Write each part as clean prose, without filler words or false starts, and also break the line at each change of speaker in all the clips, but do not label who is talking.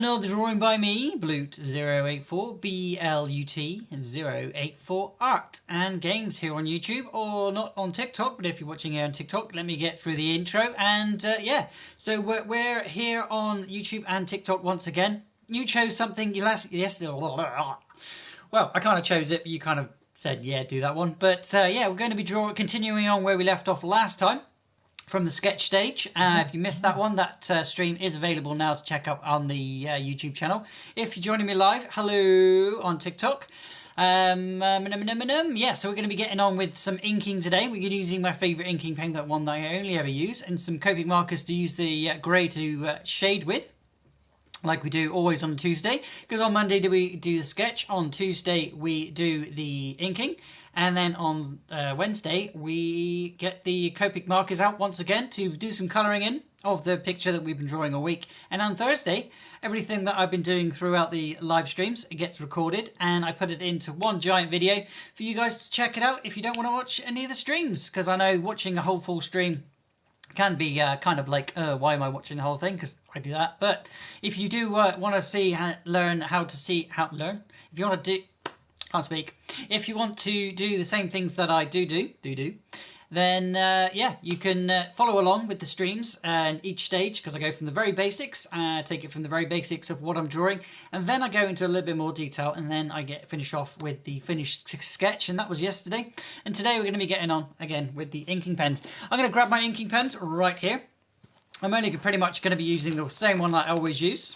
Another drawing by me, Blut084, BLUT084 Art and Games here on YouTube, or not on TikTok, but if you're watching here on TikTok, let me get through the intro. And yeah, so we're here on YouTube and TikTok once again. You chose something yesterday. Well, I kind of chose it, but you kind of said, yeah, do that one. But yeah, we're going to be continuing on where we left off last time, from the sketch stage. If you missed that one, that stream is available now to check out on the YouTube channel. If you're joining me live, hello on TikTok. Yeah, so we're going to be getting on with some inking today. We're using my favourite inking pen, that one that I only ever use, and some Copic markers to use the grey to shade with, like we do always on Tuesday, because on Monday we do the sketch, on Tuesday we do the inking, and then on Wednesday we get the Copic markers out once again to do some colouring in of the picture that we've been drawing all week. And on Thursday, everything that I've been doing throughout the live streams, it gets recorded and I put it into one giant video for you guys to check it out if you don't want to watch any of the streams, because I know watching a whole full stream can be kind of like, why am I watching the whole thing? Because I do that. But if you do want to see, learn how to learn. If you want to do, can't speak. If you want to do the same things that I do, then yeah, you can follow along with the streams and each stage, because I go from the very basics, take it from the very basics of what I'm drawing, and then I go into a little bit more detail, and then I finish off with the finished sketch, and that was yesterday. And today we're going to be getting on again with the inking pens. I'm going to grab my inking pens right here. I'm only pretty much going to be using the same one that I always use.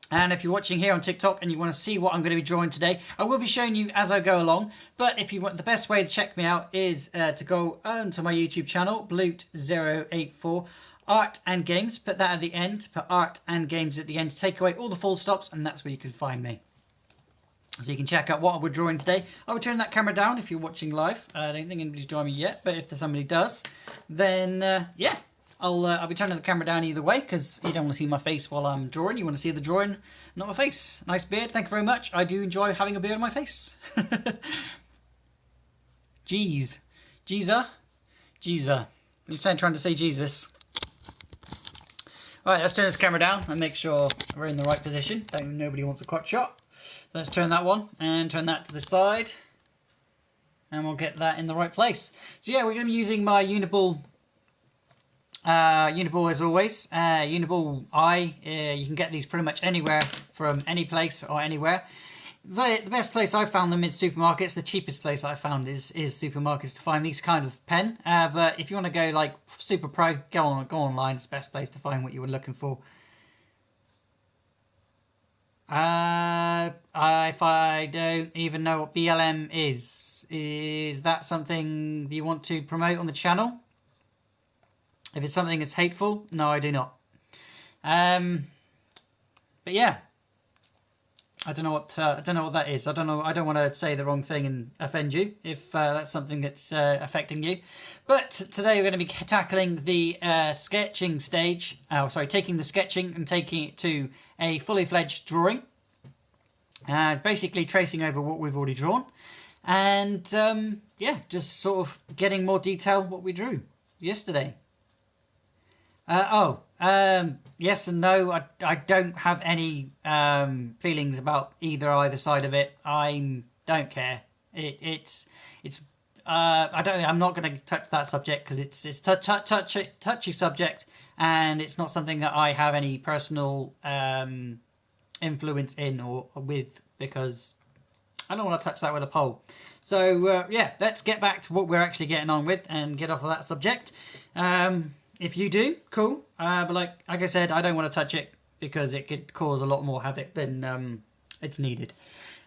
And if you're watching here on TikTok and you want to see what I'm going to be drawing today, I will be showing you as I go along. But if you want, the best way to check me out is to go onto my YouTube channel, Blut084 Art and Games. Put that at the end, put Art and Games at the end to take away all the full stops, and that's where you can find me. So you can check out what we're drawing today. I will turn that camera down if you're watching live. I don't think anybody's joined me yet, but if somebody does, then yeah. I'll be turning the camera down either way, because you don't want to see my face while I'm drawing. You want to see the drawing, not my face. Nice beard, thank you very much. I do enjoy having a beard on my face. Jeez. Jeezer? Jeezer. You're trying to say Jesus. Right, let's turn this camera down and make sure we're in the right position. Nobody wants a crotch shot. So let's turn that one and turn that to the side. And we'll get that in the right place. So yeah, we're going to be using my Uniball as always. Uniball Eye, you can get these pretty much anywhere from any place or anywhere. The best place I've found them is supermarkets. The cheapest place I've found is supermarkets to find these kind of pen. But if you want to go like super pro, go online. It's the best place to find what you were looking for. If I don't even know what BLM is that something you want to promote on the channel? If it's something that's hateful, no, I do not. But yeah, I don't know what that is. I don't know. I don't want to say the wrong thing and offend you if that's something that's affecting you. But today we're going to be tackling the sketching stage. Oh, sorry, taking the sketching and taking it to a fully fledged drawing. Basically tracing over what we've already drawn, and yeah, just sort of getting more detail what we drew yesterday. Yes and no. I don't have any feelings about either side of it. I don't care. I'm not going to touch that subject because it's touchy subject, and it's not something that I have any personal influence in or with, because I don't want to touch that with a pole. So yeah, let's get back to what we're actually getting on with and get off of that subject. If you do, cool. But like I said, I don't want to touch it because it could cause a lot more havoc than it's needed.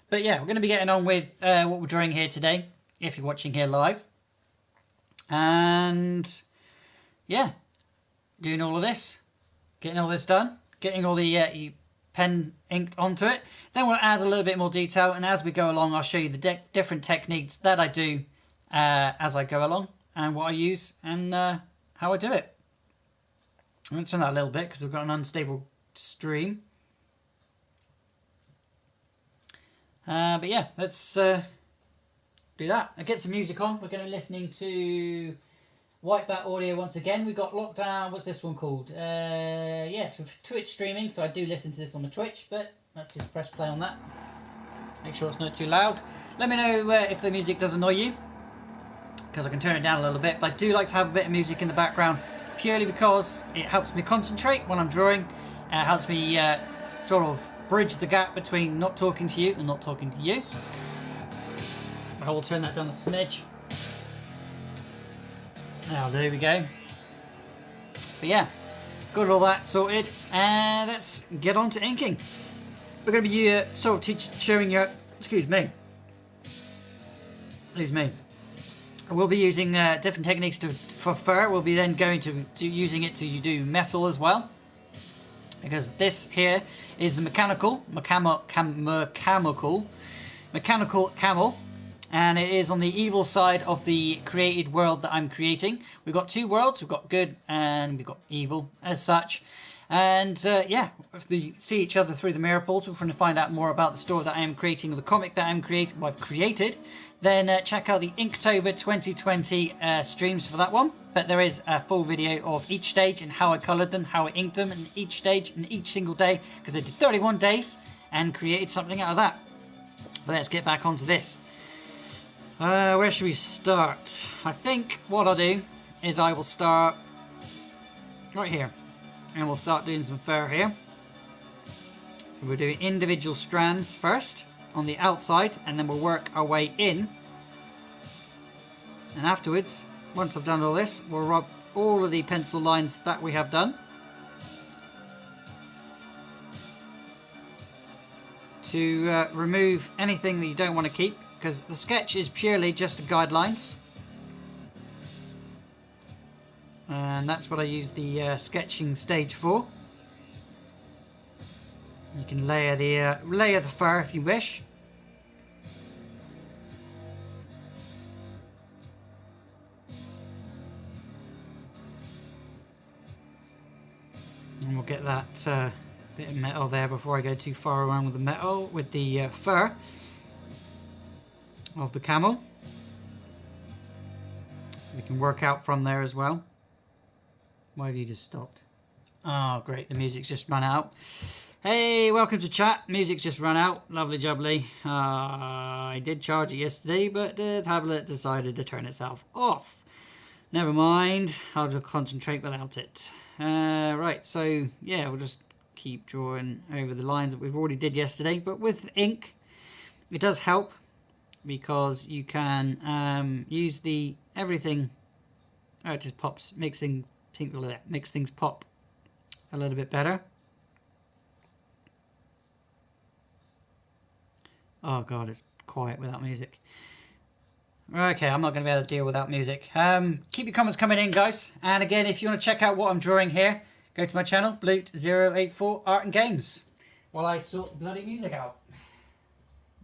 But yeah, we're going to be getting on with what we're drawing here today, if you're watching here live. And yeah, doing all of this, getting all this done, getting all the pen inked onto it. Then we'll add a little bit more detail, and as we go along, I'll show you the different techniques that I do as I go along, and what I use, and how I do it. I'm going to turn that a little bit because we've got an unstable stream. But yeah, let's do that. I'll get some music on. We're going to be listening to Whitebat audio once again. We got lockdown. What's this one called? Yeah, for Twitch streaming. So I do listen to this on the Twitch, but let's just press play on that. Make sure it's not too loud. Let me know if the music does annoy you, because I can turn it down a little bit. But I do like to have a bit of music in the background, purely because it helps me concentrate when I'm drawing. Helps me sort of bridge the gap between not talking to you and not talking to you. I will turn that down a smidge. Now, there we go. But yeah, got all that sorted, and let's get on to inking. We're going to be sort of showing you. Excuse me. We'll be using different techniques for fur. We'll be then going to using it to do metal as well, because this here is the mechanical camel. And it is on the evil side of the created world that I'm creating. We've got two worlds. We've got good and we've got evil as such. And yeah, if we see each other through the mirror portal, if you want to find out more about the story that I am creating, or the comic that I've created, then check out the Inktober 2020 streams for that one. But there is a full video of each stage and how I coloured them, how I inked them in each stage and each single day, because I did 31 days and created something out of that. But let's get back onto this. Where should we start? I think what I'll do is I will start right here, and we'll start doing some fur here. So we're doing individual strands first on the outside, and then we'll work our way in. And afterwards, once I've done all this, we'll rub all of the pencil lines that we have done to remove anything that you don't want to keep, because the sketch is purely just guidelines, and that's what I use the sketching stage for. You can layer the fur if you wish. And we'll get that bit of metal there before I go too far around with the metal, with the fur of the camel. We can work out from there as well. Why have you just stopped? Oh great, the music's just run out. Hey, welcome to chat. Music's just run out. Lovely jubbly. I did charge it yesterday, but the tablet decided to turn itself off. Never mind, I'll just concentrate without it. Right, so yeah, we'll just keep drawing over the lines that we've already did yesterday, but with ink it does help, because you can use the everything. Oh, it just pops, makes things pop a little bit better. Oh god, it's quiet without music. Okay, I'm not going to be able to deal without music. Keep your comments coming in, guys. And again, if you want to check out what I'm drawing here, go to my channel, Bloot084 Art and Games, while I sort the bloody music out.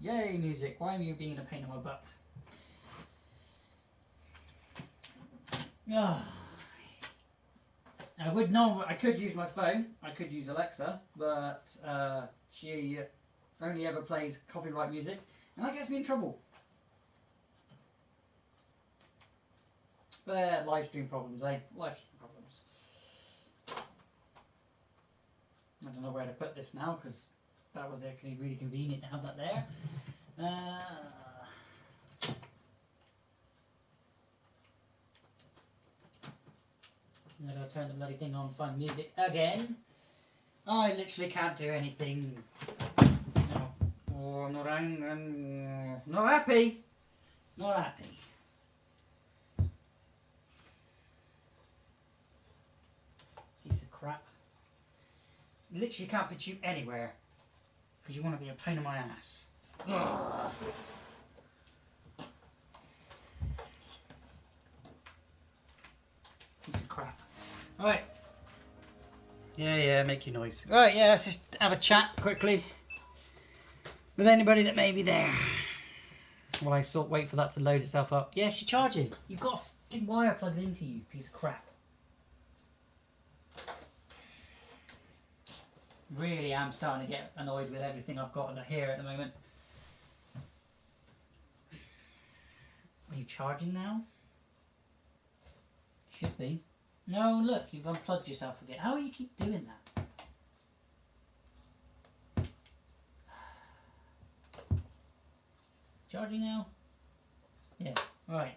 Yay, music. Why are you being a pain in my butt? I could use my phone. I could use Alexa, but she only ever plays copyright music, and that gets me in trouble. Live stream problems, eh? Live stream problems. I don't know where to put this now, because that was actually really convenient to have that there. I'm going to turn the bloody thing on, find music again. I literally can't do anything. No. Oh, I'm not angry. I'm not happy. Not happy. Piece of crap. Literally can't put you anywhere, because you want to be a pain in my ass. Ugh. Piece of crap. Alright. Yeah, make your noise. Alright, yeah, let's just have a chat quickly with anybody that may be there. While I wait for that to load itself up. Yes, you're charging. You've got a fucking wire plugged into you, piece of crap. Really am starting to get annoyed with everything I've got here at the moment. Are you charging now? Should be. No, look, you've unplugged yourself again. How do you keep doing that? Charging now? Yeah, right.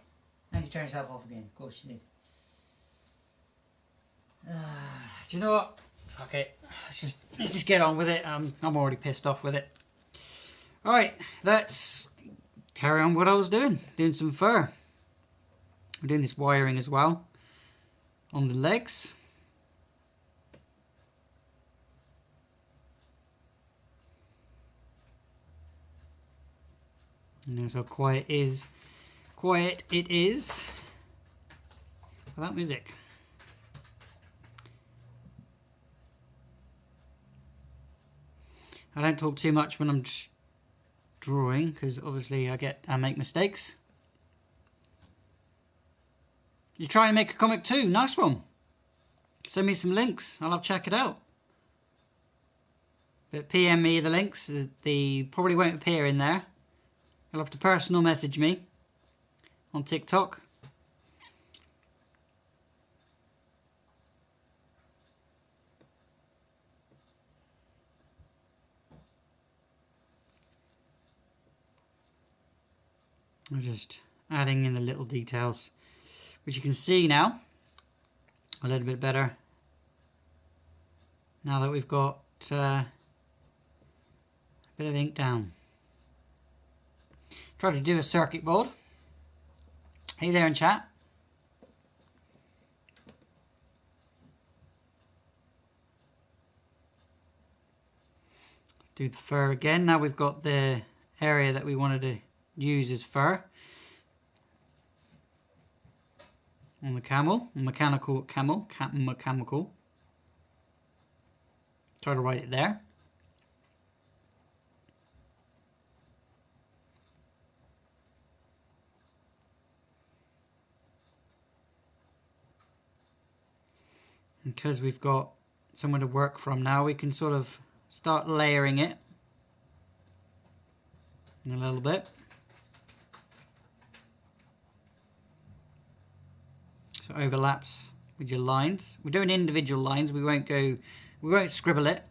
And you turn yourself off again. Of course you did. Do you know what? Fuck it. Let's just get on with it. I'm already pissed off with it. Alright, let's carry on what I was doing. Doing some fur. I'm doing this wiring as well on the legs. You know how quiet it is for that music. I don't talk too much when I'm drawing because obviously I make mistakes. You're trying to make a comic too? Nice one. Send me some links. I'll check it out. But PM me the links. They probably won't appear in there. You'll have to personal message me on TikTok. I'm just adding in the little details, which you can see now a little bit better now that we've got a bit of ink down. Try to do a circuit board. Hey there in chat. Do the fur again. Now we've got the area that we wanted to use as fur. On the camel, mechanical camel, mechanical. Try to write it there. Because we've got somewhere to work from now, we can sort of start layering it in a little bit. So it overlaps with your lines. We're doing individual lines. We won't scribble it.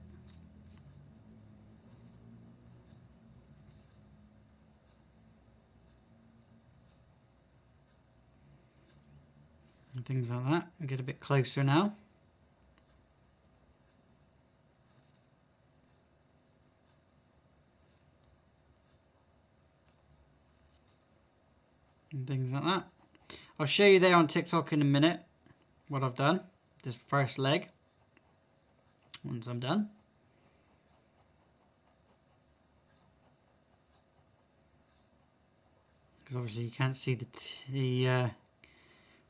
And things like that. We get a bit closer now. And things like that. I'll show you there on TikTok in a minute what I've done. This first leg. Once I'm done. Because obviously you can't see what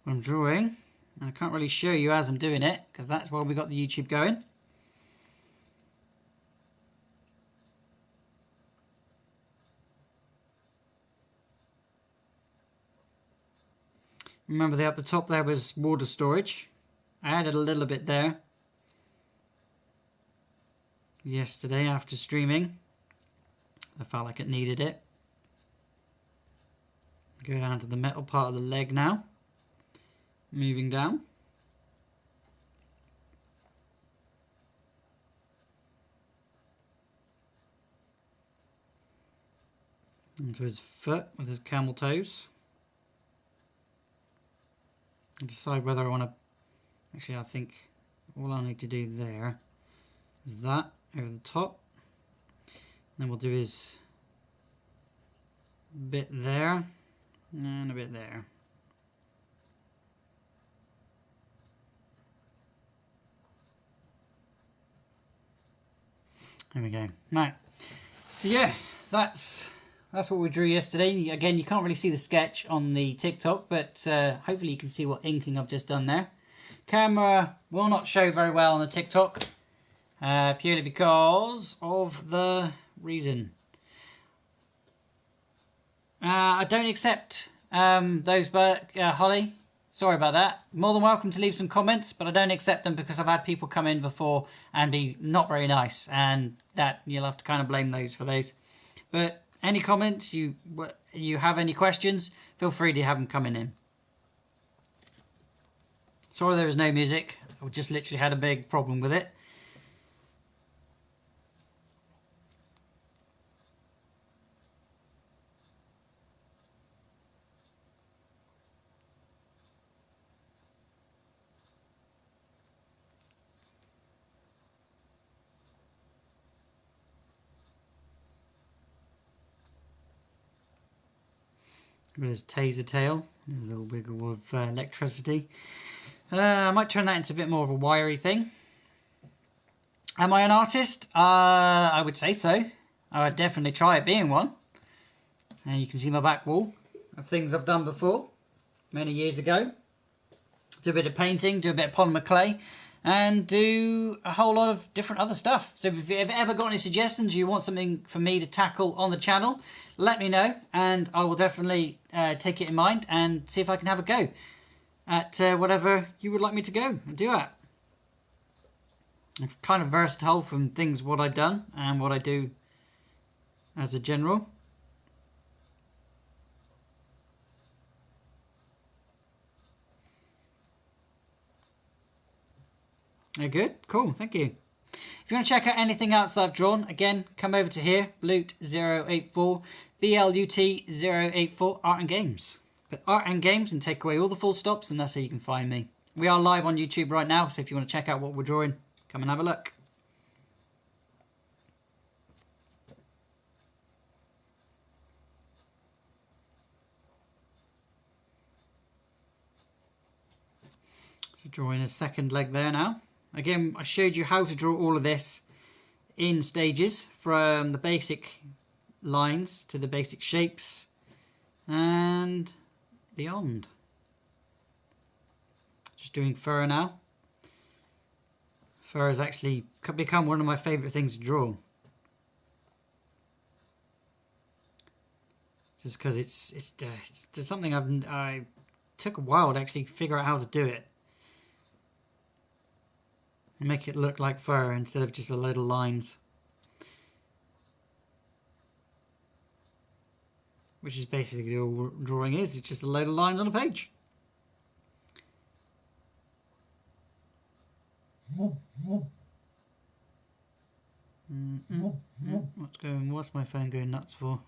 I'm drawing. And I can't really show you as I'm doing it because that's why we got the YouTube going. Remember that up the top there was water storage. I added a little bit there yesterday after streaming. I felt like it needed it. Go down to the metal part of the leg now. Moving down. Into his foot with his camel toes. Decide whether I want to. Actually, I think all I need to do there is that over the top. Then we'll do his bit there and a bit there. There we go. Right. So yeah, that's what we drew yesterday. Again, you can't really see the sketch on the TikTok, but hopefully you can see what inking I've just done there. Camera will not show very well on the TikTok, purely because of the reason. I don't accept those, but Holly, sorry about that. More than welcome to leave some comments, but I don't accept them because I've had people come in before and be not very nice, and that you'll have to kind of blame those for those. But any comments, you have any questions, feel free to have them coming in. Sorry there was no music. I just literally had a big problem with it. There's taser tail. There's a little wiggle of electricity. I might turn that into a bit more of a wiry thing. Am I an artist? I would say so. I would definitely try it being one. And you can see my back wall of things I've done before, many years ago. Do a bit of painting, do a bit of polymer clay, and do a whole lot of different other stuff. So if you've ever got any suggestions, you want something for me to tackle on the channel, let me know, and I will definitely take it in mind and see if I can have a go at whatever you would like me to go and do at. I'm kind of versatile from things what I've done and what I do as a general. Good, cool, thank you. If you want to check out anything else that I've drawn, again, come over to here, Blut084, BLUT084, Art and Games. Put Art and Games and take away all the full stops, and that's how you can find me. We are live on YouTube right now, so if you want to check out what we're drawing, come and have a look. So drawing a second leg there now. Again, I showed you how to draw all of this in stages, from the basic lines to the basic shapes and beyond. Just doing fur now. Fur has actually become one of my favourite things to draw. Just because it's something I took a while to actually figure out how to do it. And make it look like fur instead of just a load of lines. Which is basically all drawing is. It's just a load of lines on a page. What's my phone going nuts for?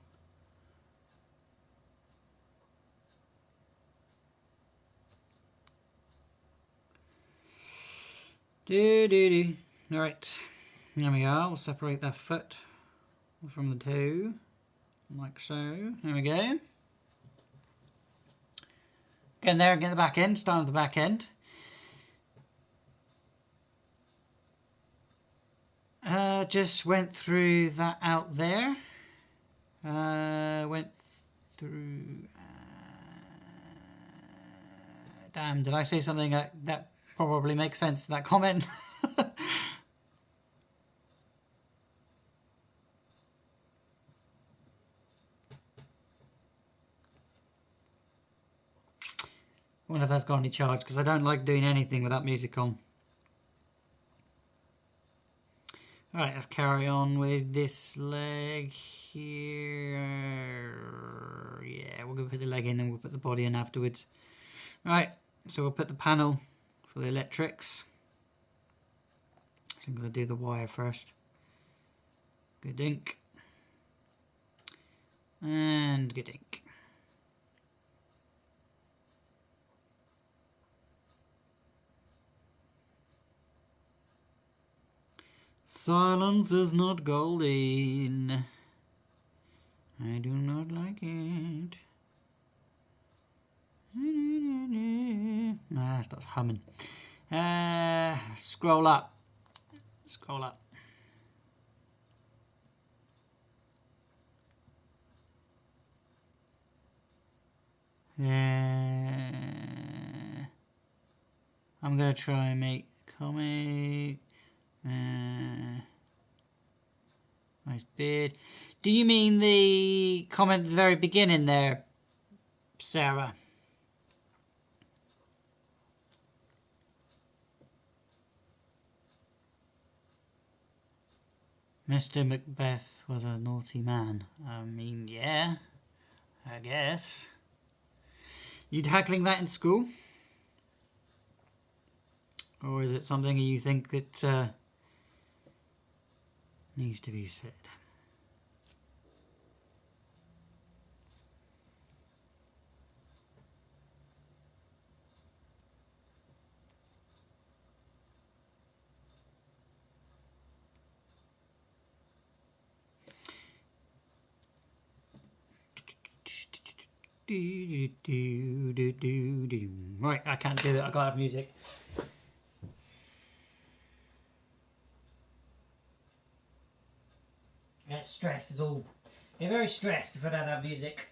Alright, there we are. We'll separate that foot from the toe, like so. There we go. Again there, get the back end, start with the back end. Just went through that out there. Went through... damn, did I say something that probably makes sense to that comment? I wonder if that's got any charge, because I don't like doing anything without music on. Alright, let's carry on with this leg here. Yeah, we'll go put the leg in and we'll put the body in afterwards. Right, so we'll put the panel for the electrics. So I'm going to do the wire first. Good ink. And good ink. Silence is not golden. I do not like it. Ah, starts humming. Scroll up. Scroll up. I'm gonna try and make comic. Nice beard. Do you mean the comment at the very beginning there, Sarah? Mr. Macbeth was a naughty man. I mean, yeah, I guess. You tackling that in school? Or is it something you think that needs to be said? Right, I can't do it. I can't have music. I get stressed is all. I get very stressed if I don't have music.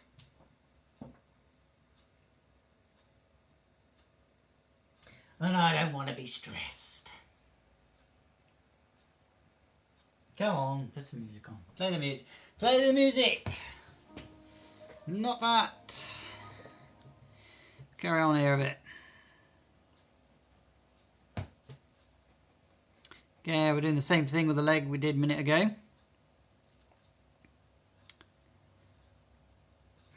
And I don't want to be stressed. Come on, put some music on. Play the music. Play the music! Not that. Carry on here a bit. Okay, we're doing the same thing with the leg we did a minute ago.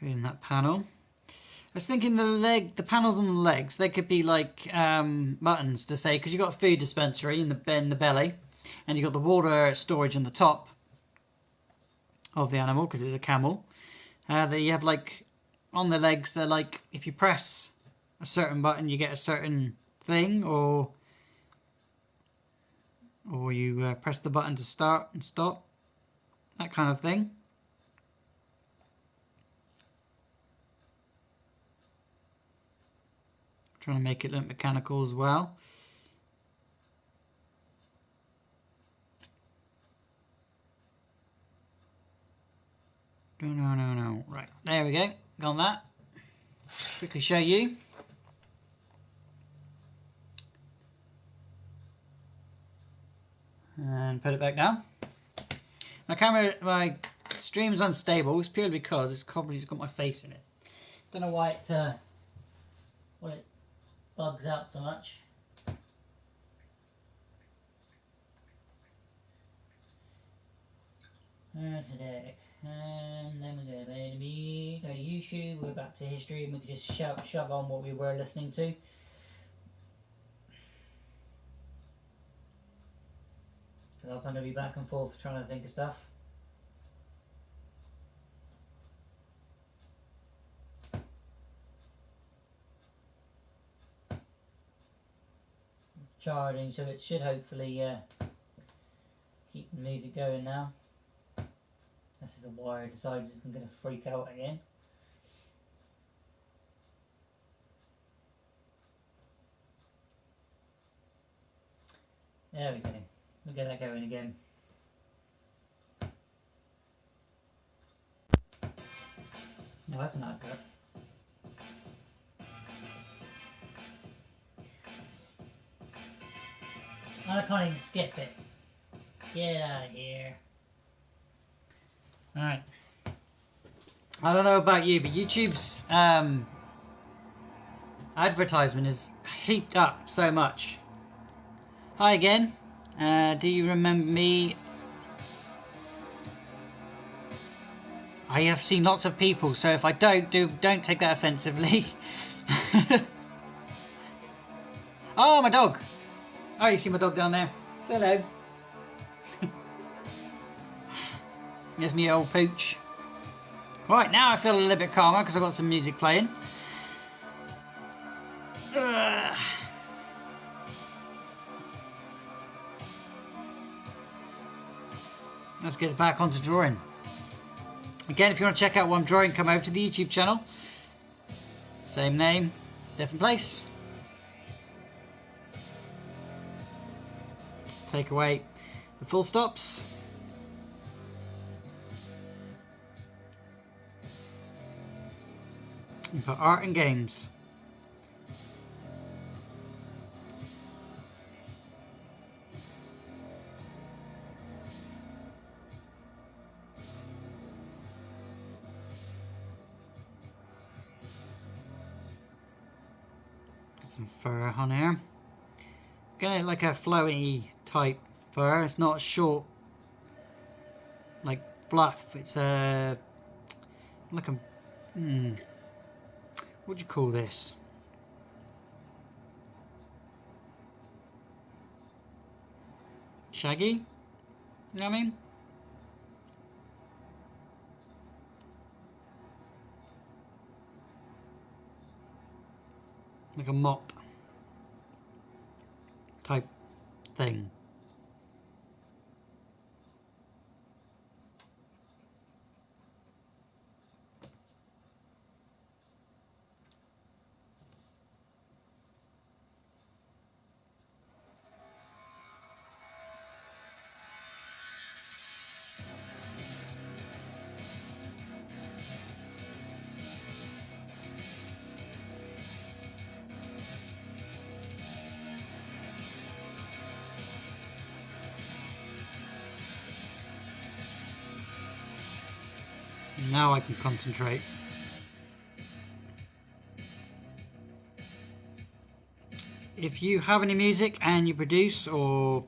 In that panel. I was thinking the panels on the legs, they could be like buttons to say, because you've got a food dispensary in the belly, and you've got the water storage on the top of the animal, because it's a camel. That you have like, on the legs, they're like, if you press a certain button, you get a certain thing, or you press the button to start and stop, that kind of thing. Trying to make it look mechanical as well. No. Right, there we go. Got that. Quickly show you. And put it back down. My stream's unstable. It's purely because it's probably got my face in it. Don't know why it bugs out so much. And then we go to YouTube, we're back to history, and we can just shove on what we were listening to. Because else I'm going to be back and forth trying to think of stuff. Charging, so it should hopefully keep the music going now. Unless if the wire decides it's going to freak out again. There we go. We'll get that going again. No, that's not good. I can't even skip it. Get out of here. Alright. I don't know about you, but YouTube's advertisement is heaped up so much. Hi again. Do you remember me? I have seen lots of people, so if I don't take that offensively. Oh, my dog. Oh, you see my dog down there. Say hello. There's me old pooch. Right, now I feel a little bit calmer because I've got some music playing. Let's get back onto drawing. Again, if you want to check out what I'm drawing, come over to the YouTube channel. Same name, different place. Take away the full stops. And put art and games. Get some fur on here. Get it like a flowy type fur. It's not short like fluff. It's a like a what do you call this? shaggy. You know what I mean? Like a mop type thing. Now I can concentrate. If you have any music and you produce, or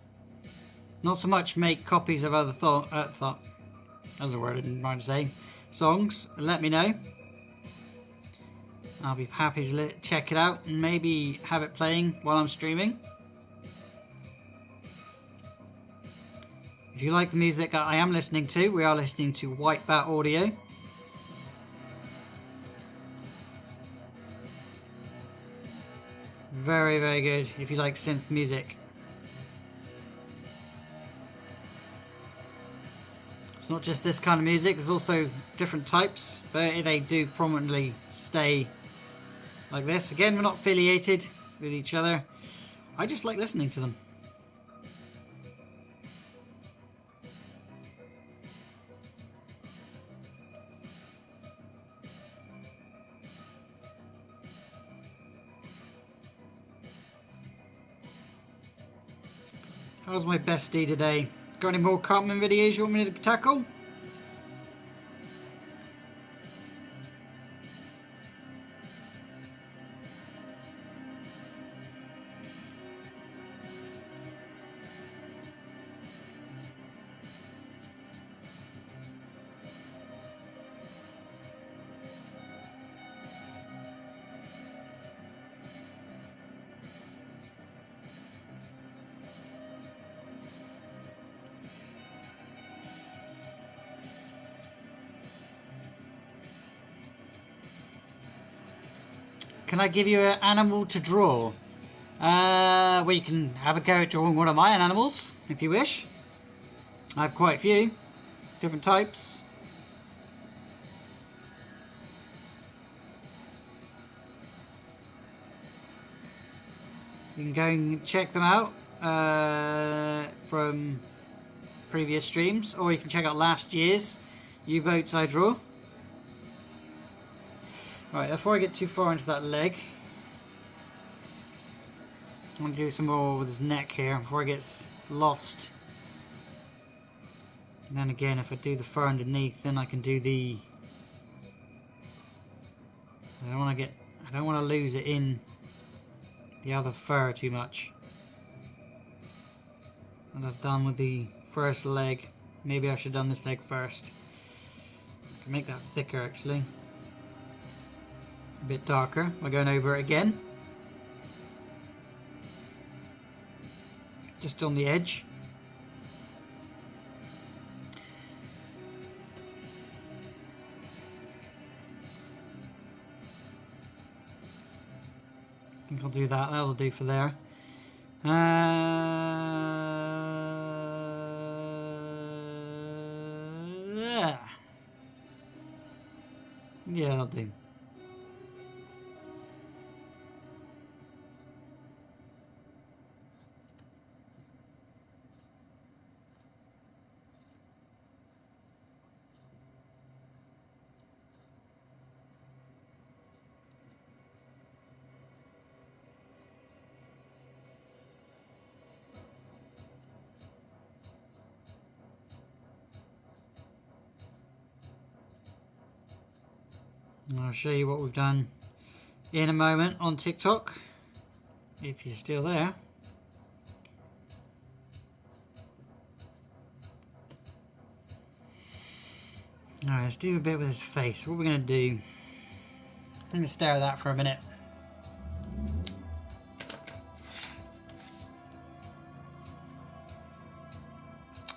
not so much make copies of other that's a word I didn't mind to say, songs, let me know. I'll be happy to check it out and maybe have it playing while I'm streaming. If you like the music that I am listening to, we are listening to White Bat Audio. Very, very good if you like synth music. It's not just this kind of music, there's also different types, but they do prominently stay like this. Again, we're not affiliated with each other. I just like listening to them. How's my bestie today? Got any more Cartman videos you want me to tackle? Can I give you an animal to draw? Well, you can have a go at drawing one of my animals, if you wish. I have quite a few different types. You can go and check them out from previous streams, or you can check out last year's U-boats I draw. Right, before I get too far into that leg, I'm going to do some more with his neck here before it gets lost. And then again, if I do the fur underneath, then I can do the... I don't want to lose it in the other fur too much. And I've done with the first leg. Maybe I should have done this leg first. I can make that thicker actually. A bit darker. We're going over it again. Just on the edge. I think I'll do that. That'll do for there. Yeah, that'll do. I'll show you what we've done in a moment on TikTok, if you're still there. Alright, let's do a bit with his face. What we're going to do, I'm going to stare at that for a minute.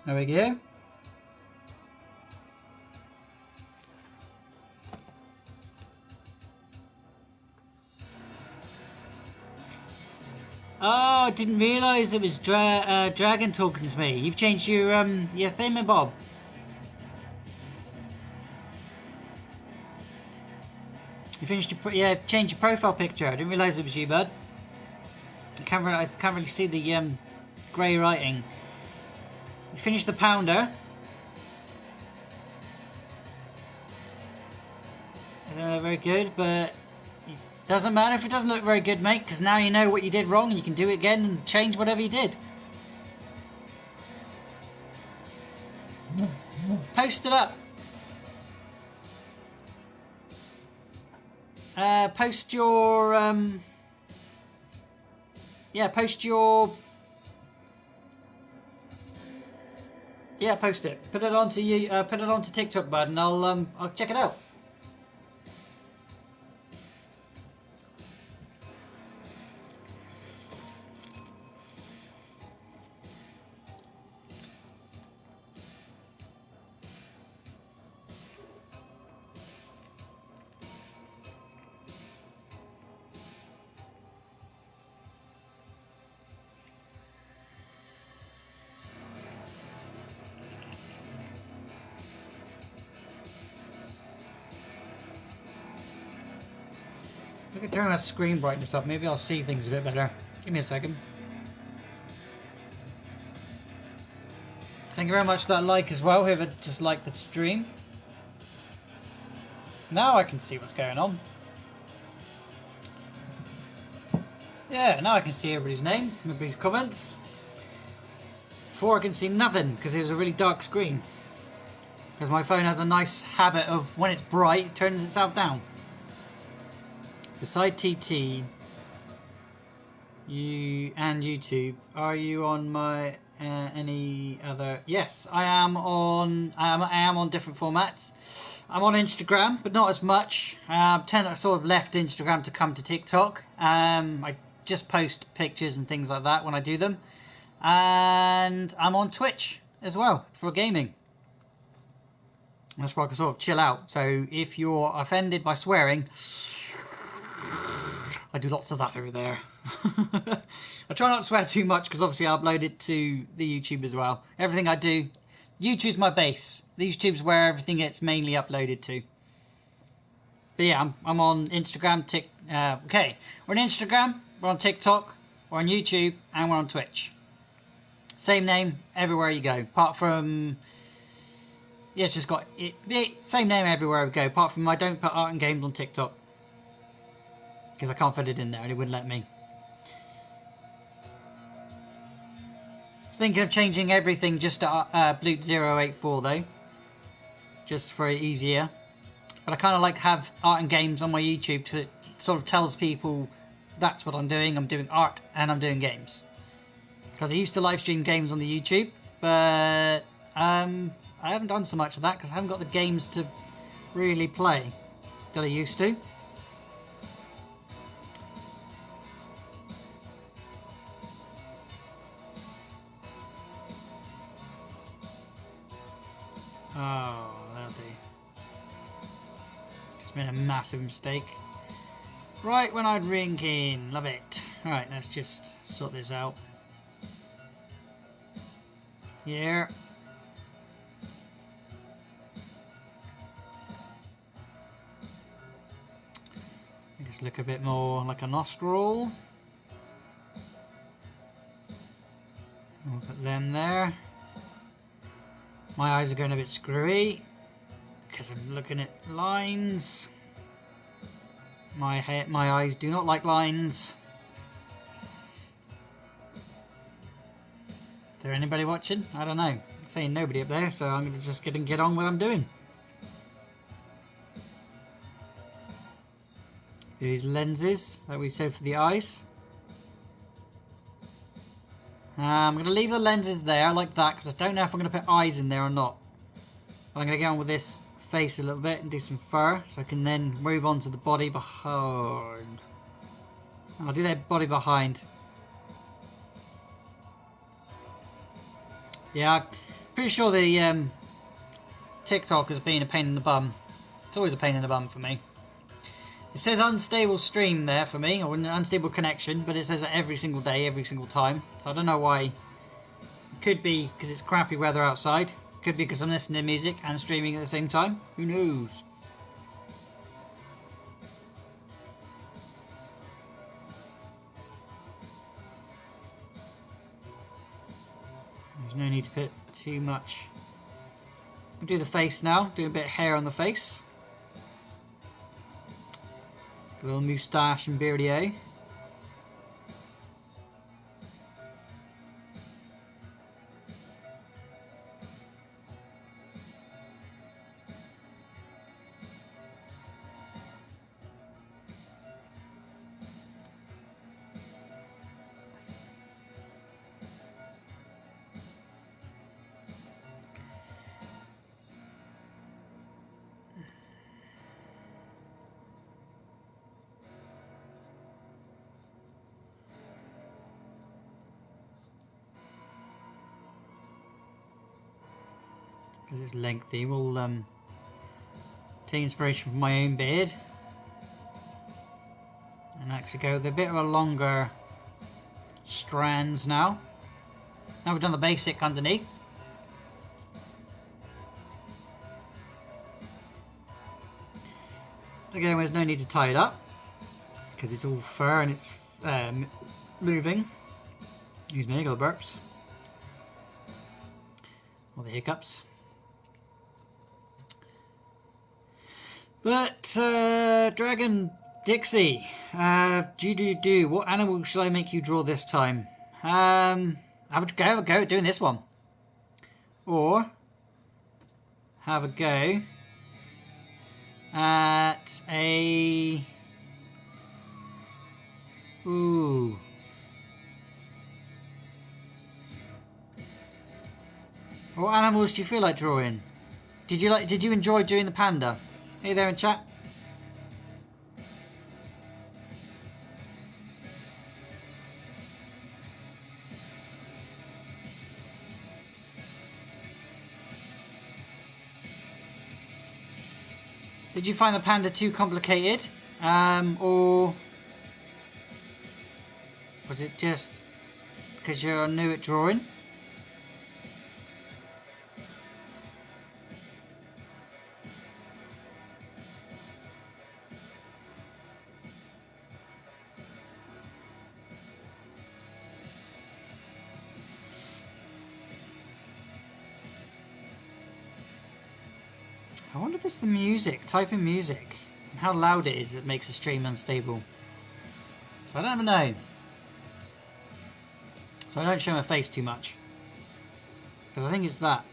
There we go. Oh, I didn't realise it was Dragon talking to me. You've changed your thingamabob. You finished your changed your profile picture. I didn't realise it was you, bud. I can't really see the grey writing. You finished the pounder. Very good, but it doesn't matter if it doesn't look very good, mate, because now you know what you did wrong and you can do it again and change whatever you did. Post it up. Post your post it. Put it onto TikTok, bud, and I'll check it out. I can turn that screen brightness up. Maybe I'll see things a bit better. Give me a second. Thank you very much for that like as well, whoever just liked the stream. Now I can see what's going on. Yeah, now I can see everybody's name, everybody's comments. Before I can see nothing because it was a really dark screen. Because my phone has a nice habit of when it's bright, it turns itself down. Beside TT, you and YouTube, are you on my any other? Yes, I am on. I am on different formats. I'm on Instagram, but not as much. I sort of left Instagram to come to TikTok. I just post pictures and things like that when I do them, and I'm on Twitch as well for gaming. That's where I can sort of chill out. So if you're offended by swearing, I do lots of that over there. I try not to swear too much because obviously I upload it to the YouTube as well. Everything I do, YouTube's my base. The YouTube's where everything gets mainly uploaded to. But yeah, I'm on Instagram, okay, we're on Instagram, we're on TikTok, we're on YouTube, and we're on Twitch. Same name everywhere you go, apart from... Yeah, it's just got same name everywhere we go, apart from I don't put art and games on TikTok. Because I can't fit it in there and it wouldn't let me. Thinking of changing everything just to Bloot084 though. Just for easier. But I kind of like to have art and games on my YouTube so it sort of tells people that's what I'm doing. I'm doing art and I'm doing games. Because I used to live stream games on the YouTube, but I haven't done so much of that because I haven't got the games to really play that I used to. Oh, that'll do. Just made a massive mistake. Right when I'd ring in. Love it. Alright, let's just sort this out. Here. Just look a bit more like a nostril. We'll put them there. My eyes are going a bit screwy because I'm looking at lines. My eyes do not like lines. Is there anybody watching? I don't know. I'm saying nobody up there, so I'm going to just get on with what I'm doing. These lenses that we said for the eyes. I'm going to leave the lenses there like that because I don't know if I'm going to put eyes in there or not. But I'm going to get on with this face a little bit and do some fur so I can then move on to the body behind. I'll do that body behind. Yeah, Pretty sure the TikTok has been a pain in the bum. It's always a pain in the bum for me. It says unstable stream there for me, or an unstable connection, but it says that every single day, every single time. So I don't know why. It could be because it's crappy weather outside. It could be because I'm listening to music and streaming at the same time. Who knows? There's no need to put too much. We'll do the face now. Do a bit of hair on the face. A little moustache and beardio. Because it's lengthy, we'll take inspiration from my own beard and actually go with a bit of a longer strands now. Now we've done the basic underneath. Again, there's no need to tie it up because it's all fur and it's moving. Excuse me, I got the burps. Or the hiccups. But, Dragon Dixie, what animal shall I make you draw this time? Have a go at doing this one. Or, have a go at a... Ooh. What animals do you feel like drawing? Did you enjoy doing the panda? Hey there in chat. Did you find the panda too complicated? Or was it just because you're new at drawing? I wonder if it's the music, type in music, and how loud it is that makes the stream unstable. So I don't even know. So I don't show my face too much. Because I think it's that.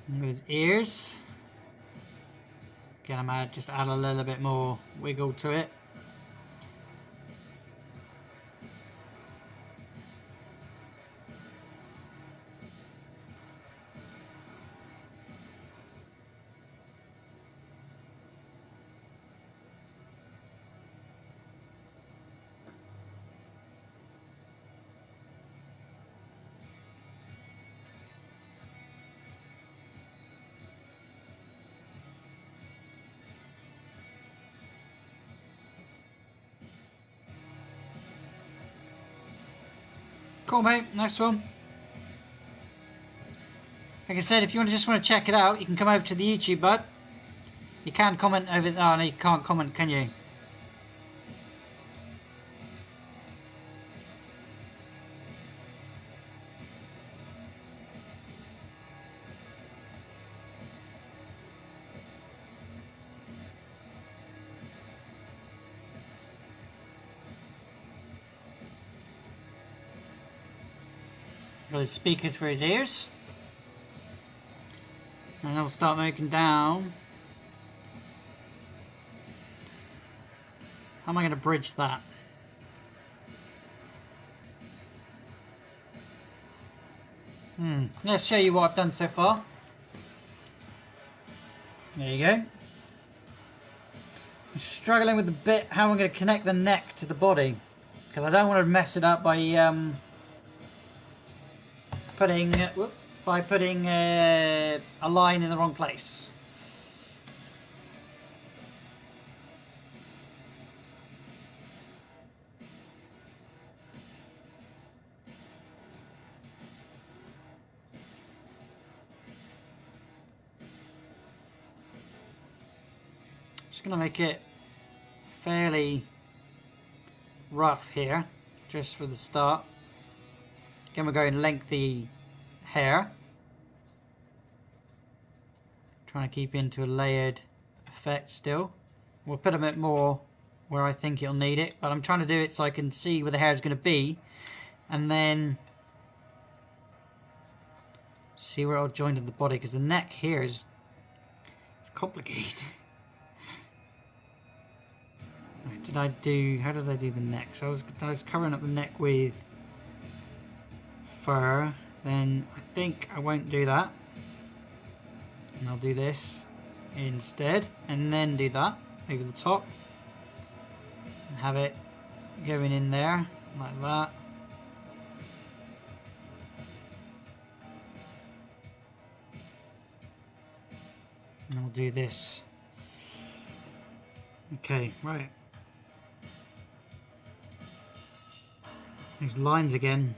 And his ears. Again, I might just add a little bit more wiggle to it. Cool, mate. Nice one. Like I said, if you just want to check it out, you can come over to the YouTube, bud. You can comment over... Oh, no, you can't comment, can you? Got his speakers for his ears. And then we'll start making down. How am I going to bridge that? Let's show you what I've done so far. There you go. I'm struggling with the bit how I'm going to connect the neck to the body. because I don't want to mess it up by putting a line in the wrong place. Just going to make it fairly rough here, just for the start. Again, we're going lengthy hair. Trying to keep into a layered effect still. We'll put a bit more where I think it'll need it, but I'm trying to do it so I can see where the hair is going to be, and then see where it'll join to the body, because the neck here is complicated. How did I do the neck? So I was covering up the neck with fur, then I think I won't do that. And I'll do this instead, and then do that over the top. And have it going in there, like that. And I'll do this. Okay, right. These lines again.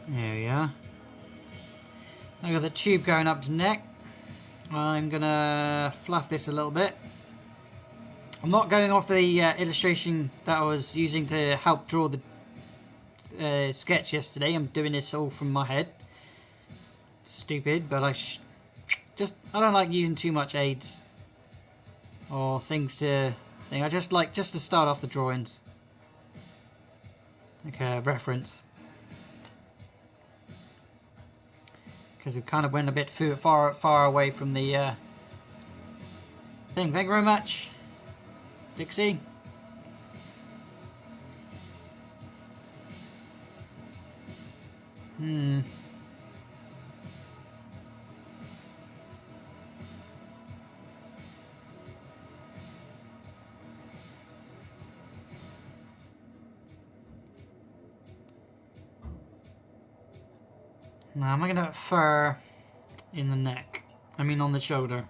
There we are. I've got the tube going up his neck. I'm gonna fluff this a little bit. I'm not going off the illustration that I was using to help draw the sketch yesterday. I'm doing this all from my head. Stupid, but I don't like using too much aids or things to think. I just like to start off the drawings, like a reference, because we kind of went a bit far away from the thing. Thank you very much, Dixie. Now I'm going to put fur in the neck. I mean on the shoulder.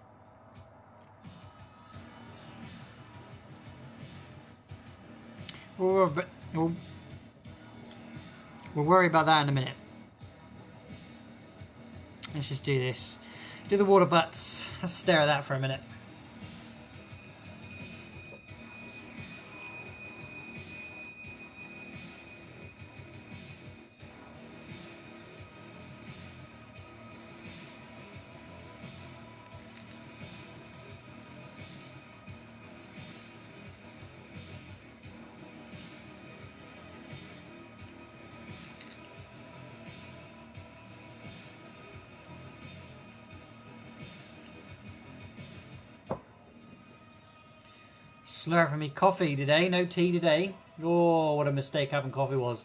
We'll worry about that in a minute. Let's just do this. Do the water butts. Let's stare at that for a minute. Slurping me coffee today, no tea today. Oh, what a mistake having coffee was.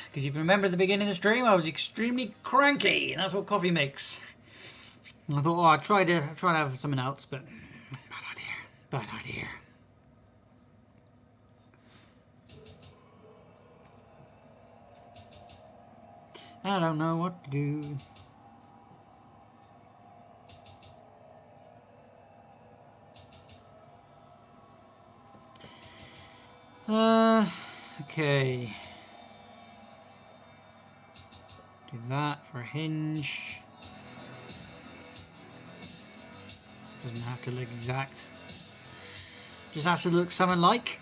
Because if you remember at the beginning of the stream, I was extremely cranky, and that's what coffee makes. And I thought, oh, I'd try to have something else, but bad idea. I don't know what to do. Okay. Do that for a hinge. Doesn't have to look exact. Just has to look something like.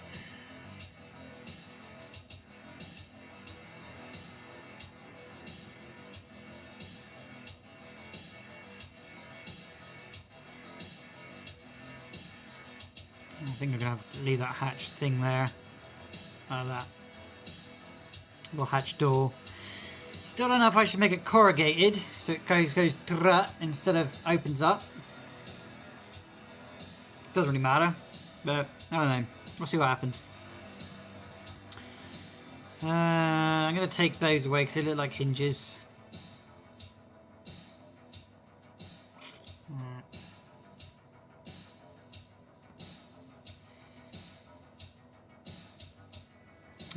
I think I'm going to have to leave that hatch thing there. Like that. Little hatch door. Still don't know if I should make it corrugated, so it goes instead of opens up. Doesn't really matter, but I don't know. We'll see what happens. I'm going to take those away because they look like hinges.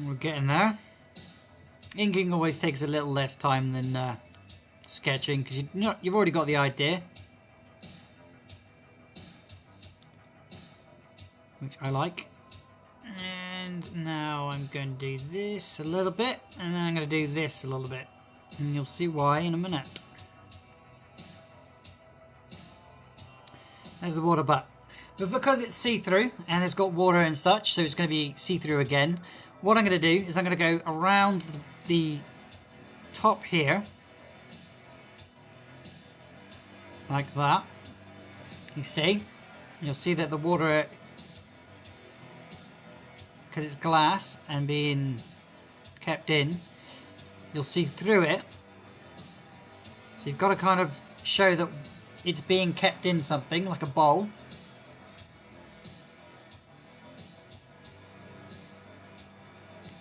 We're getting there. Inking always takes a little less time than sketching because you've already got the idea, which I like. And now I'm going to do this a little bit, and then I'm going to do this a little bit, and you'll see why in a minute. There's the water butt. But because it's see-through and it's got water and such, so it's going to be see-through again, what I'm going to do is I'm going to go around the top here, like that. You see? You'll see that the water, because it's glass and being kept in, you'll see through it. So you've got to kind of show that it's being kept in something, like a bowl.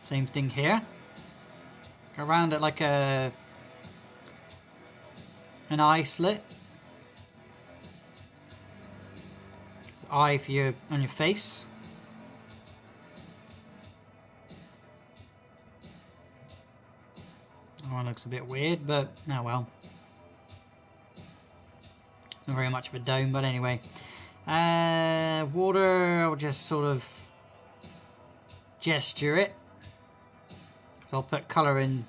Same thing here. Go around it like an eye slit. It's an eye for on your face. That one looks a bit weird, but oh well. It's not very much of a dome, but anyway. Water, I'll just sort of gesture it. So I'll put colour in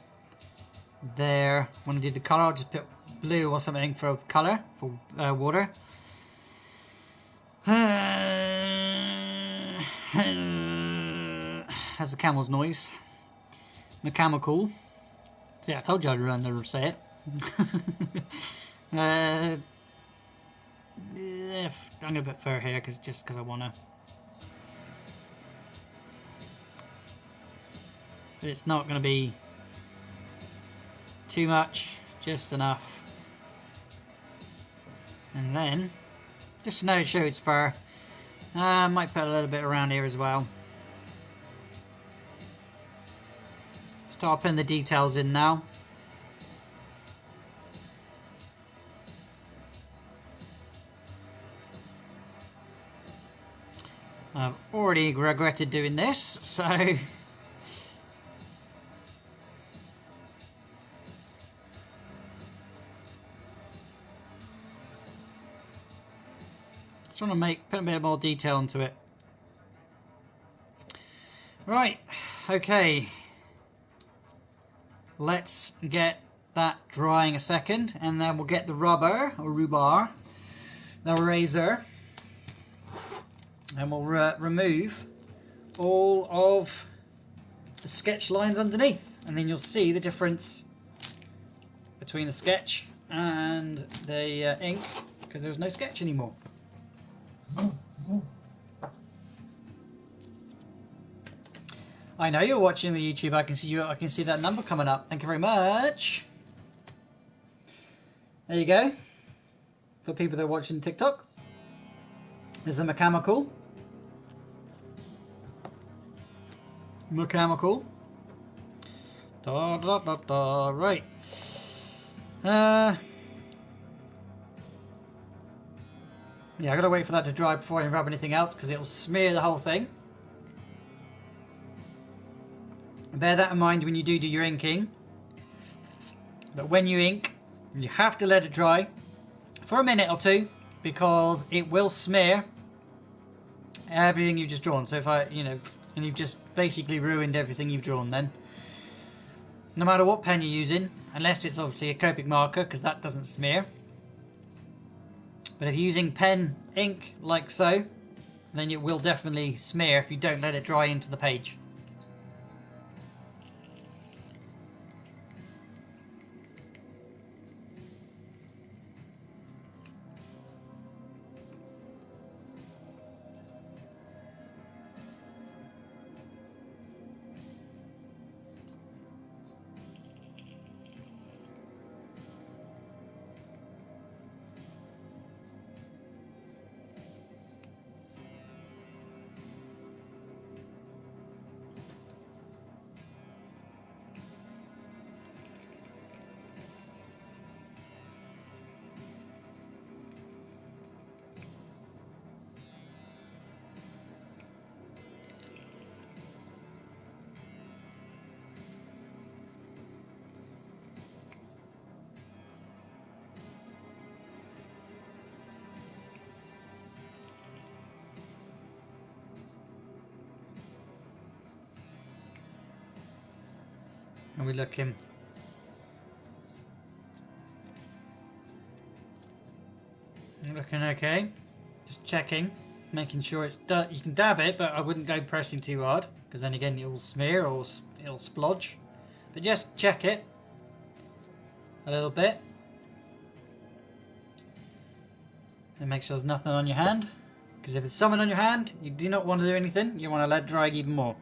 there. When I do the colour, I'll just put blue or something for colour, for water. Has the camel's noise. Mechanical. See, I told you I'd never say it. I'm going to put fur here just because I want to. But it's not going to be too much, just enough. And then, just to show its fur, I might put a little bit around here as well. Start putting the details in now. I've already regretted doing this, so just want to put a bit more detail into it. Right, okay. Let's get that drying a second, and then we'll get the rubber, or rhubarb, the razor, and we'll remove all of the sketch lines underneath, and then you'll see the difference between the sketch and the ink, because there's no sketch anymore. I know you're watching the YouTube. I can see you. I can see that number coming up. Thank you very much. There you go. For people that are watching TikTok, there's a mechanical. Da da da da. Right. Yeah, I gotta wait for that to dry before I rub anything else because it'll smear the whole thing. Bear that in mind when you do your inking. But when you ink, you have to let it dry for a minute or two because it will smear everything you've just drawn. So if and you've just basically ruined everything you've drawn then. No matter what pen you're using, unless it's obviously a Copic marker because that doesn't smear. But if you're using pen ink like so, then it will definitely smear if you don't let it dry into the page. Are we looking? You're looking okay. Just checking, making sure it's done. You can dab it, but I wouldn't go pressing too hard, because then again it will smear or it'll splodge. But just check it a little bit. And make sure there's nothing on your hand. Because if there's something on your hand, you do not want to do anything. You want to let it dry even more.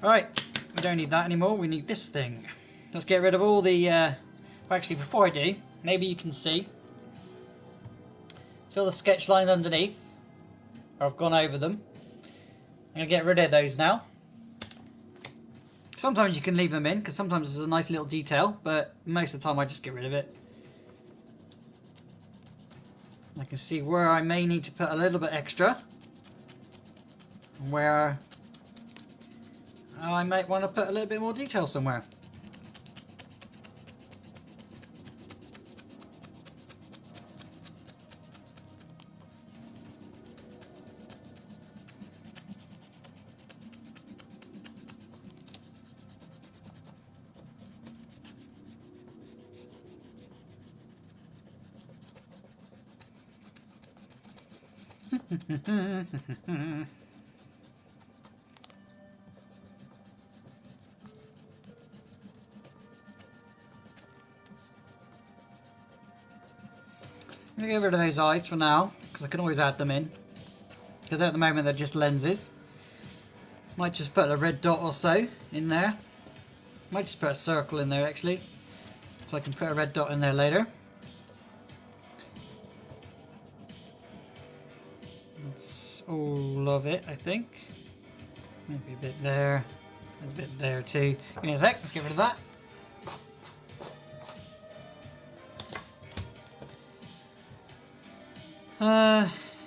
Alright, we don't need that anymore. We need this thing. Let's get rid of all the... well, actually, before I do, maybe you can see. See all the sketch lines underneath? I've gone over them. I'm going to get rid of those now. Sometimes you can leave them in, because sometimes there's a nice little detail. But most of the time I just get rid of it. I can see where I may need to put a little bit extra, and where I might want to put a little bit more detail somewhere. I'm going to get rid of those eyes for now, because I can always add them in. Because at the moment they're just lenses. Might just put a red dot or so in there. Might just put a circle in there actually, so I can put a red dot in there later. That's all of it, I think. Maybe a bit there, a bit there too. Give me a sec, let's get rid of that.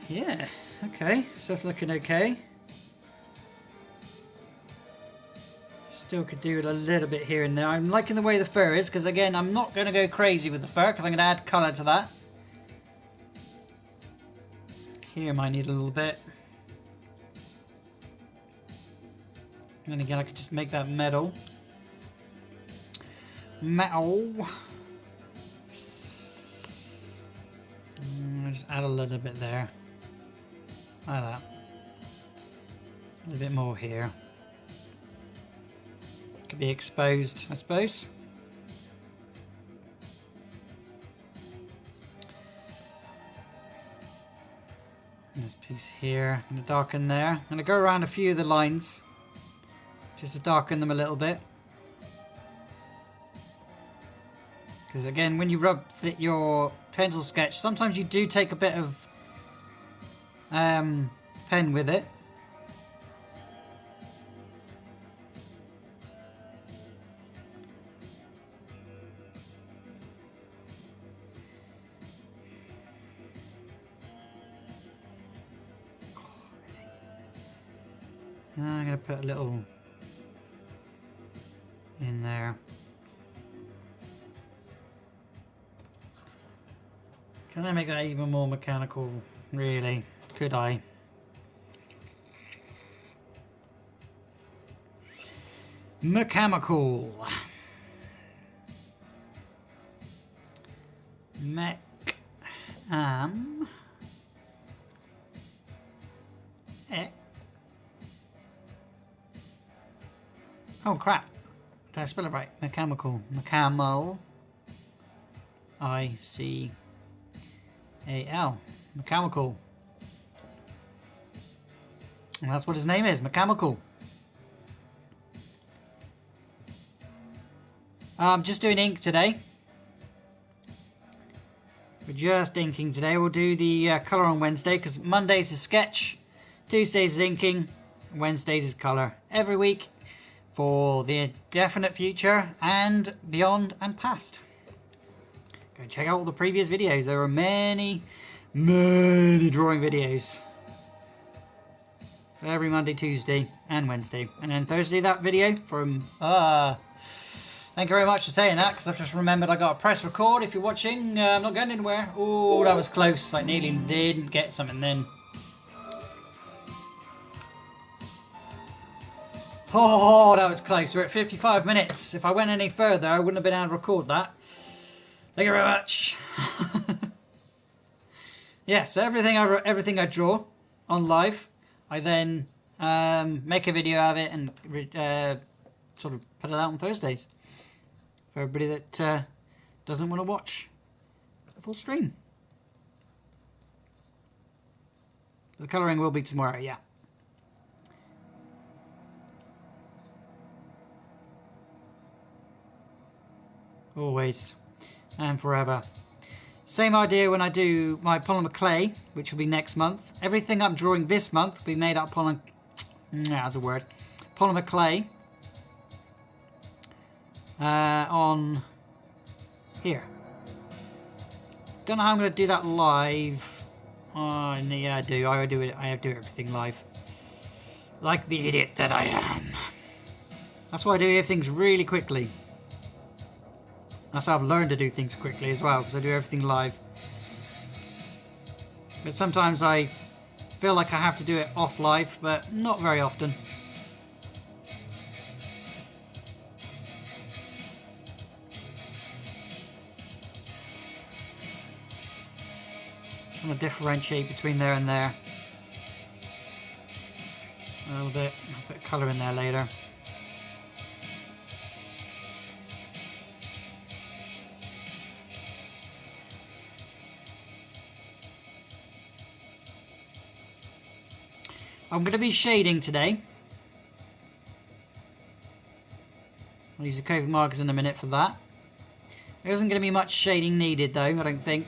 Yeah, okay, so that's looking okay. Still could do it a little bit here and there. I'm liking the way the fur is, because again, I'm not going to go crazy with the fur, because I'm going to add colour to that. Here might need a little bit. And then again, I could just make that metal. Metal. Just add a little bit there. Like that. A little bit more here. Could be exposed, I suppose. This piece here. I'm going to darken there. I'm going to go around a few of the lines, just to darken them a little bit. Because again, when you rub your pencil sketch, sometimes you do take a bit of pen with it. I'm going to put a little in there. Can I make that even more mechanical? Really? Could I? Mechanical. Oh crap. Did I spell it right? Mechanical. Mechanical. I-C-A-L. Mechanical. And that's what his name is. Mechanical. I'm just doing ink today. We're just inking today. We'll do the colour on Wednesday, because Mondays is sketch, Tuesdays is inking, Wednesdays is colour. Every week for the definite future and beyond and past. Go check out all the previous videos. There are many drawing videos. Every Monday, Tuesday and Wednesday. And then Thursday that video from... Thank you very much for saying that, because I've just remembered I got to press record if you're watching. I'm not going anywhere. Oh, that was close. I nearly didn't get something then. Oh, that was close. We're at 55 minutes. If I went any further, I wouldn't have been able to record that. Thank you very much. Yes, everything I draw on live, I then make a video of it and sort of put it out on Thursdays for everybody that doesn't want to watch the full stream. The colouring will be tomorrow, yeah. Always and forever. Same idea when I do my polymer clay, which will be next month. Everything I'm drawing this month will be made up polymer. That's a word. Polymer clay. On here. Don't know how I'm going to do that live. Oh, yeah, I do. I do it. I do everything live, like the idiot that I am. That's why I do things really quickly. That's how I've learned to do things quickly as well, because I do everything live. But sometimes I feel like I have to do it off live, but not very often. I'm going to differentiate between there and there a little bit. I'll put colour in there later. I'm going to be shading today. I'll use the Copic markers in a minute for that. There isn't going to be much shading needed though, I don't think.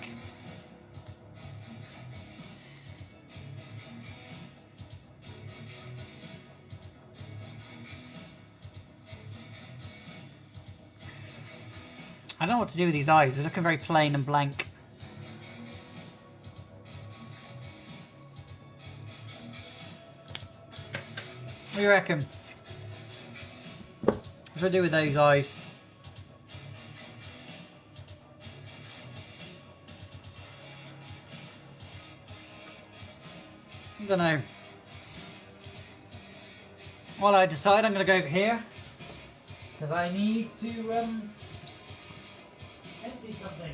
I don't know what to do with these eyes, they're looking very plain and blank. What do you reckon? What should I do with those eyes? I don't know. While I decide, I'm going to go over here because I need to empty something.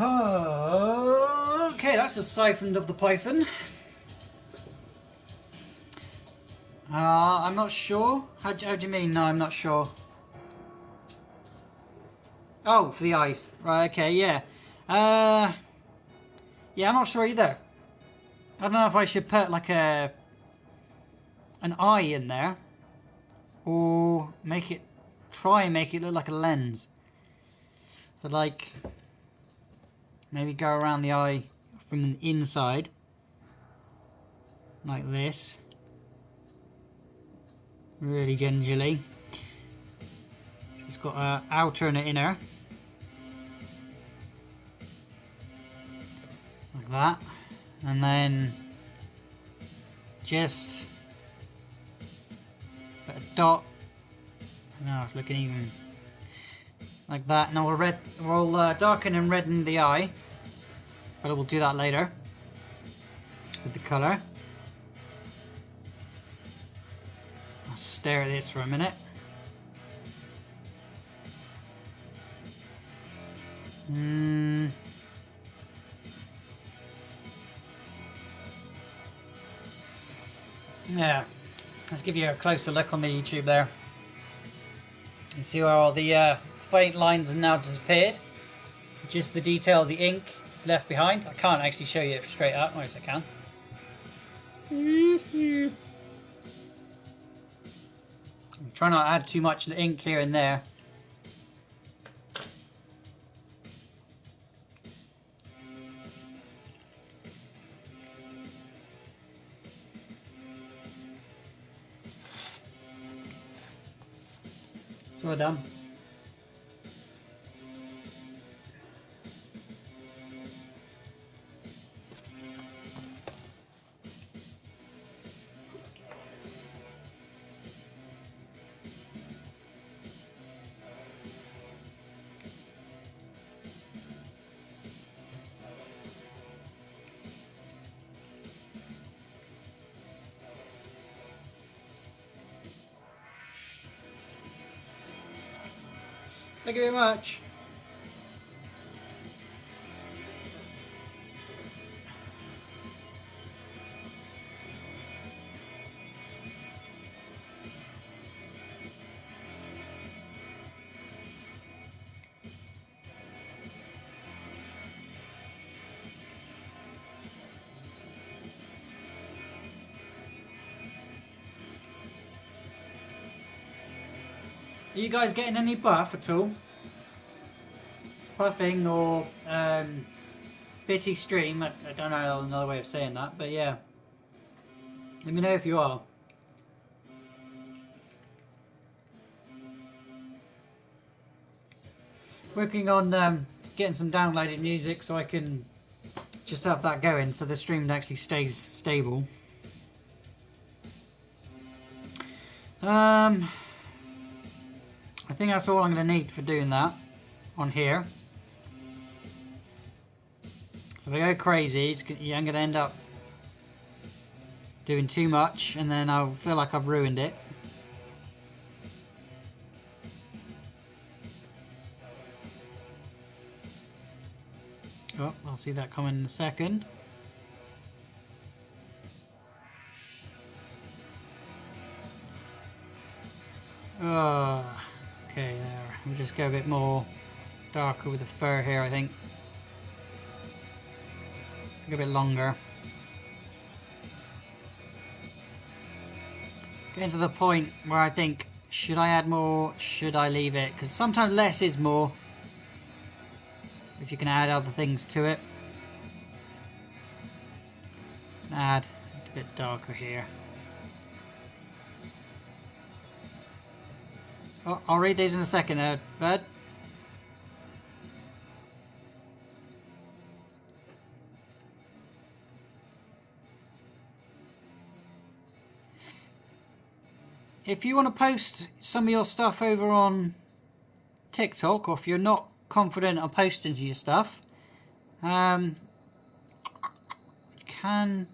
Oh, okay, that's a siphoned of the python. I'm not sure. How do you mean? No, I'm not sure. Oh, for the eyes. Right, okay, yeah. Yeah, I'm not sure either. I don't know if I should put like an eye in there, or try and make it look like a lens. So like, maybe go around the eye from the inside, like this, really gingerly. So it's got an outer and an inner, like that, and then just put a dot. Now it's looking even. Like that. Now we'll darken and redden the eye, but we'll do that later with the colour. I'll stare at this for a minute. Yeah, let's give you a closer look on the YouTube there. You see where all the faint lines have now disappeared. just the detail of the ink is left behind. I can't actually show you it straight up. Or yes, I can. Try not to add too much ink here and there. So we're done. Thank you very much. Are you guys getting any buff at all? Buffing or bitty stream? I don't know another way of saying that, but yeah. Let me know if you are. Working on getting some downloaded music so I can just have that going so the stream actually stays stable. I think that's all I'm going to need for doing that on here. So if I go crazy, I'm going to end up doing too much and then I'll feel like I've ruined it. Oh, I'll see that coming in a second. Oh, okay, there. We'll just go a bit more darker with the fur here, I think. A bit longer. Getting to the point where I think, should I add more? Should I leave it? Because sometimes less is more. If you can add other things to it. Add a bit darker here. Oh, I'll read these in a second, bud. If you want to post some of your stuff over on TikTok, or if you're not confident on posting your stuff, you can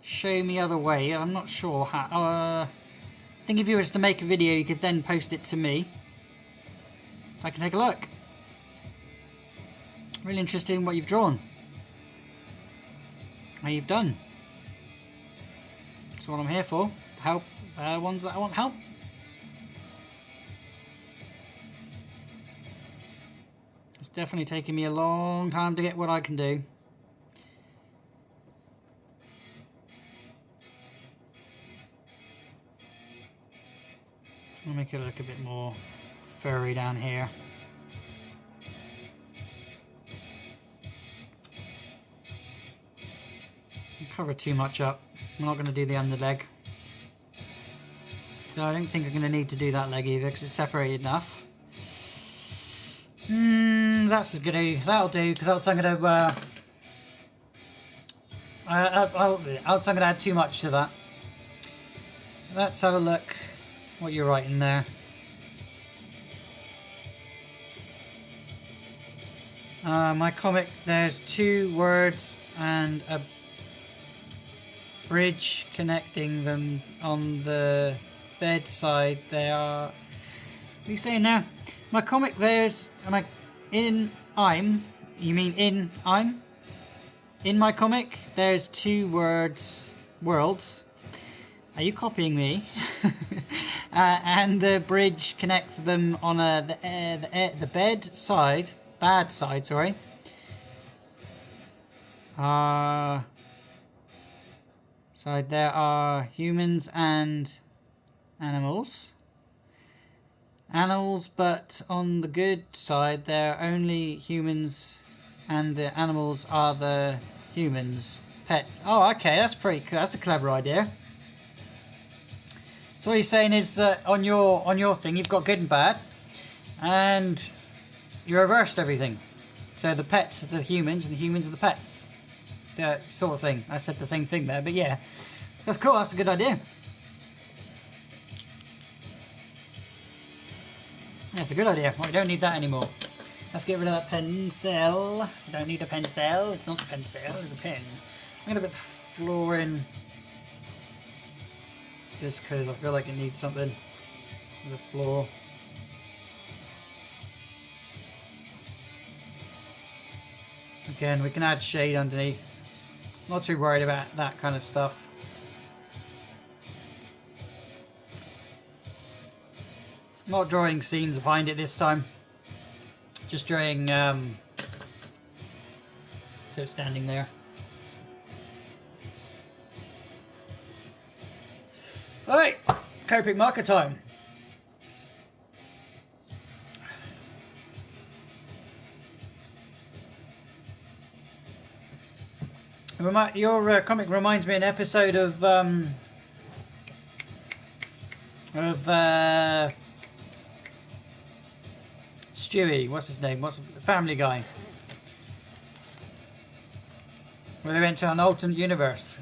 show me other way. I'm not sure how. I think if you were to make a video, you could then post it to me. I can take a look. Really interested in what you've drawn. How you've done. That's what I'm here for. To help ones that I want help. It's definitely taking me a long time to get what I can do. I'll make it look a bit more furry down here. Cover too much up. I'm not going to do the underleg. So I don't think I'm going to need to do that leg either because it's separated enough. That's good. That'll do because else I'm going to. Else I'm going to add too much to that. Let's have a look. What you're writing there. My comic. There's 2 words and a bridge connecting them on the bedside. They are. What are you saying now? My comic. There's. Am I in? I'm. You mean in? I'm. In my comic. There's 2 words. Worlds. Are you copying me? And the bridge connects them on the bed side. Bad side. Sorry. So there are humans and animals. Animals, but on the good side, they're only humans, and the animals are the humans' pets. Oh, okay, that's pretty. That's a clever idea. So what he's saying is that on your thing, you've got good and bad, and you reversed everything. So the pets are the humans, and the humans are the pets. Sort of thing. I said the same thing there, but yeah, that's cool. That's a good idea. That's a good idea. Well, we don't need that anymore. Let's get rid of that pencil. We don't need a pencil. It's not a pencil, it's a pen. I'm going to put the floor in just because I feel like it needs something. There's a floor. Again, we can add shade underneath. Not too worried about that kind of stuff. Not drawing scenes behind it this time. Just drawing so it's standing there. Alright, Copic Marker time. Your comic reminds me of an episode of Stewie, what's his name? What's Family Guy? Where they went to an alternate universe.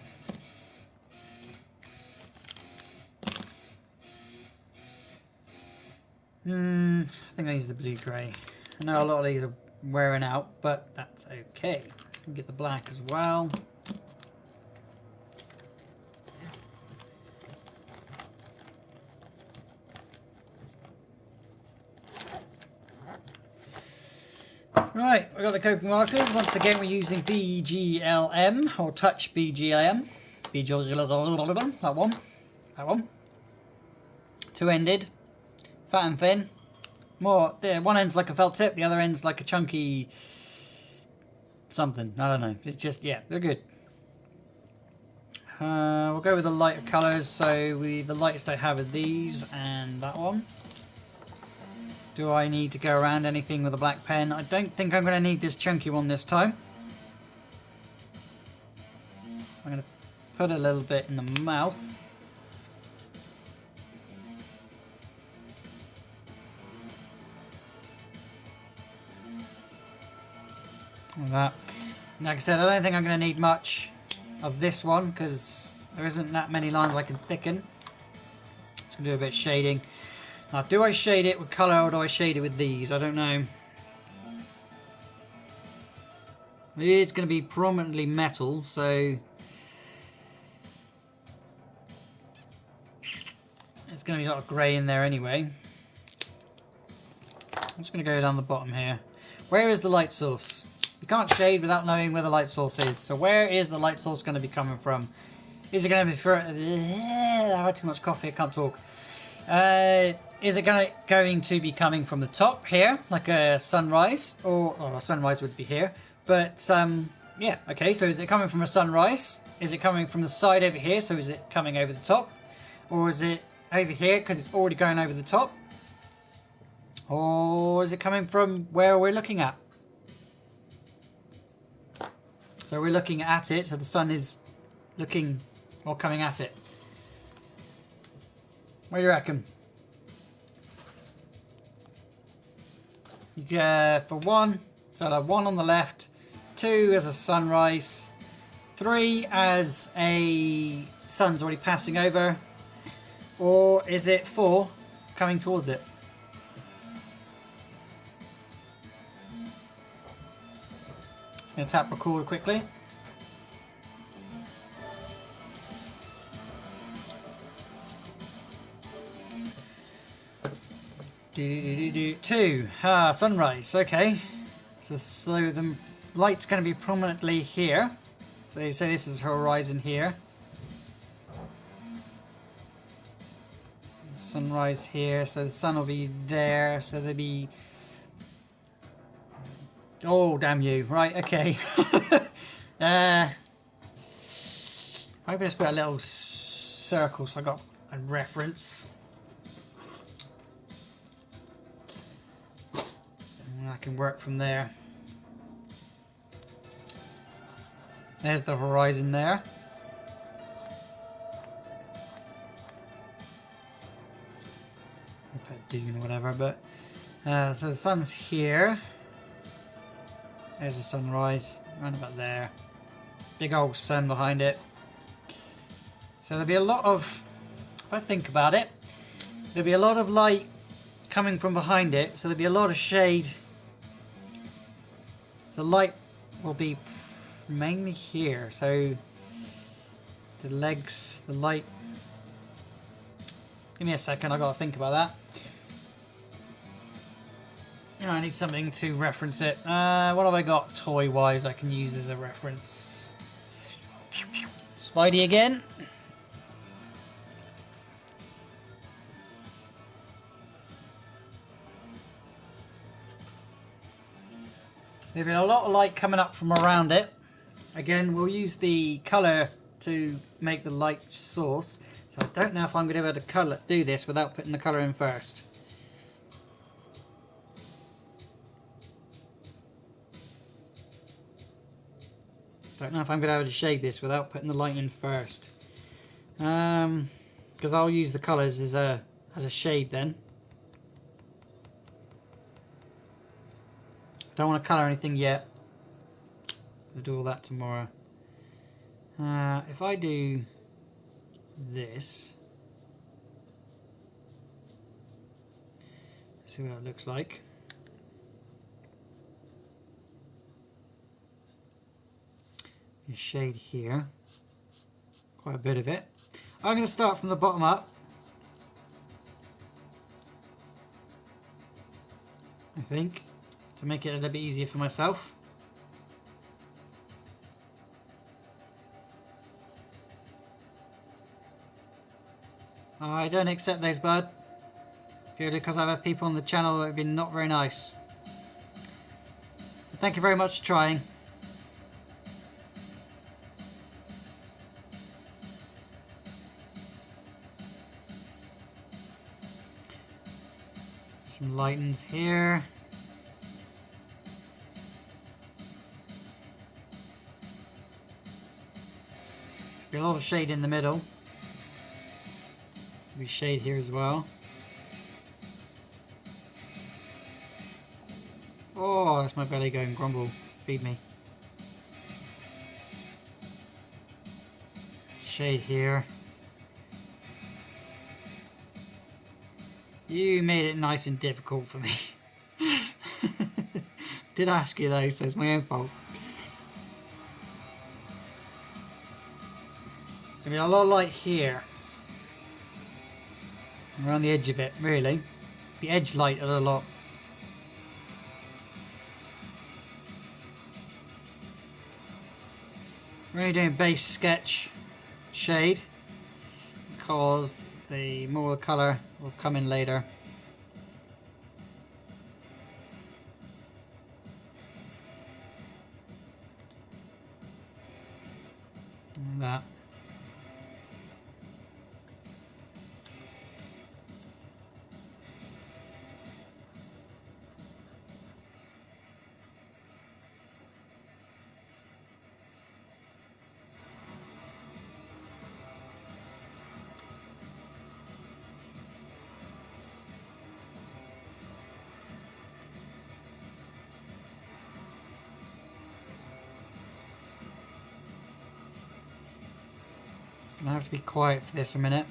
I think I use the blue-grey. I know a lot of these are wearing out, but that's okay. Can get the black as well. Right, we've got the Copic markers. Once again, we're using BGLM or Touch BGLM. BGLM, that one. Two-ended, fat and thin. More, one end's like a felt tip, the other end's like a chunky something. I don't know. It's just, yeah, they're good. We'll go with the lighter colours. So the lightest I have are these and that one. Do I need to go around anything with a black pen? I don't think I'm going to need this chunky one this time. I'm going to put a little bit in the mouth. Like that. Like I said, I don't think I'm going to need much of this one because there isn't that many lines I can thicken. Just going to do a bit of shading. Now, do I shade it with colour or do I shade it with these? I don't know. It's going to be prominently metal, so it's going to be a lot of grey in there anyway. I'm just going to go down the bottom here. Where is the light source? You can't shade without knowing where the light source is. So where is the light source going to be coming from? Is it going to be for... I've had too much coffee, I can't talk. Is it going to be coming from the top here, like a sunrise? Or a sunrise would be here. But, yeah, okay, so is it coming from a sunrise? Is it coming from the side over here, so is it coming over the top? Or is it over here, because it's already going over the top? Or is it coming from where we're looking at? So we're looking at it, so the sun is looking or coming at it. What do you reckon? You get for one, so I'll have one on the left, 2 as a sunrise, 3 as a sun's already passing over, or is it 4 coming towards it? Just going to tap record quickly. Two. Sunrise. Okay. So the light's going to be prominently here. So they say this is horizon here. Sunrise here. So the sun will be there. So there'll be... Oh, damn you. Right, okay. I just put a little circle so I got a reference. And I can work from there. There's the horizon there. I'll put dune or whatever, but so the sun's here. There's the sunrise, around about there. Big old sun behind it. So there'll be a lot of, if I think about it, there'll be a lot of light coming from behind it, so there'll be a lot of shade. The light will be mainly here, so the legs, the light. Give me a second, I gotta think about that. You know, I need something to reference it. What have I got toy-wise I can use as a reference? Spidey again. There'll be a lot of light coming up from around it. Again, we'll use the colour to make the light source. So I don't know if I'm going to be able to do this without putting the colour in first. Don't know if I'm going to be able to shade this without putting the light in first. Because I'll use the colours as a shade then. Don't want to colour anything yet. I'll do all that tomorrow. If I do this, see what it looks like. A shade here, quite a bit of it. I'm going to start from the bottom up. I think, to make it a little bit easier for myself. I don't accept those, bud. Purely because I've had people on the channel that have been not very nice. But thank you very much for trying. Some lightens here. Be a lot of shade in the middle. Be shade here as well. Oh, that's my belly going grumble. Feed me. Shade here. You made it nice and difficult for me. Did ask you though, so it's my own fault. There's going to be a lot of light here. Around the edge of it, really. The edge light of a lot. Really doing base sketch shade because the more colour will come in later. And that. I have to be quiet for this a minute.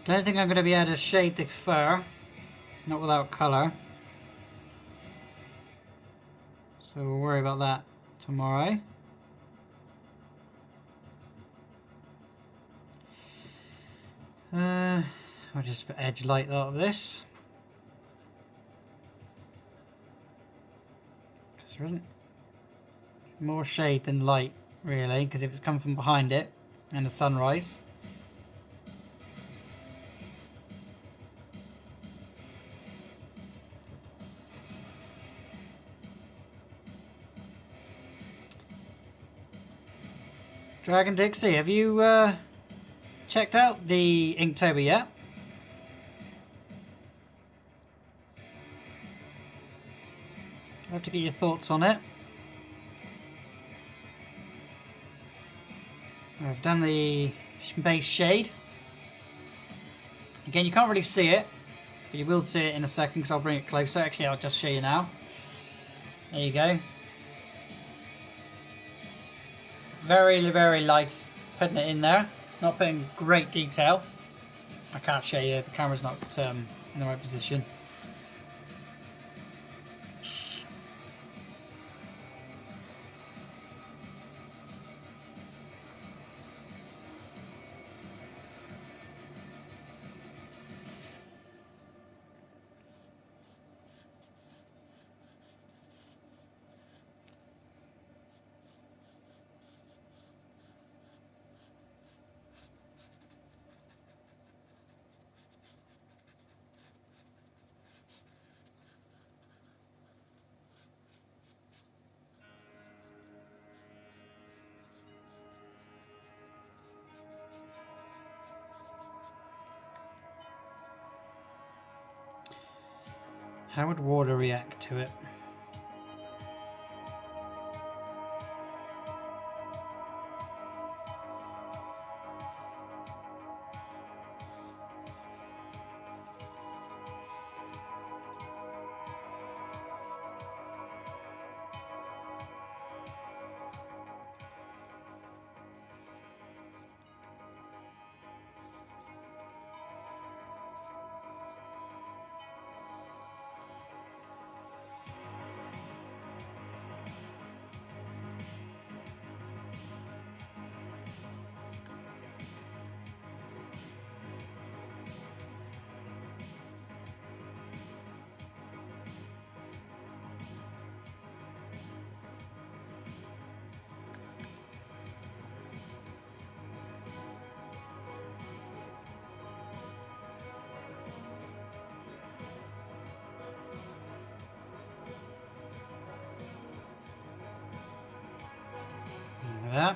Don't think I'm going to be able to shade the fur, not without colour. So we'll worry about that tomorrow. I'll just put edge light out of this. There isn't more shade than light, really, because if it's come from behind it and the sunrise. Dragon Dixie, have you checked out the Inktober yet? I'll have to get your thoughts on it. I've done the base shade. Again, you can't really see it, but you will see it in a second because I'll bring it closer. Actually, I'll just show you now. There you go. Very, very light putting it in there. Not putting great detail. I can't show you. The camera's not in the right position. How would water react to it? Look at that.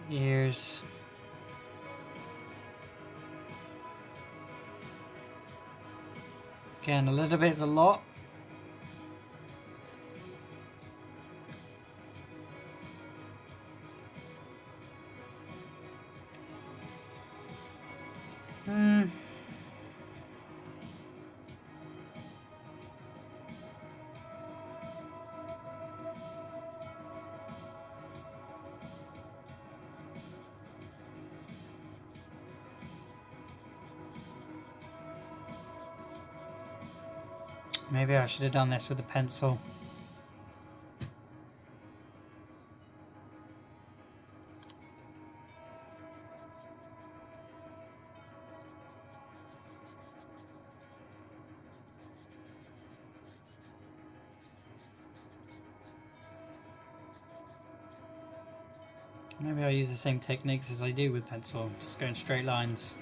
Ears. Again, a little bit is a lot. Maybe I should have done this with a pencil. Maybe I'll use the same techniques as I do with pencil, just go in straight lines.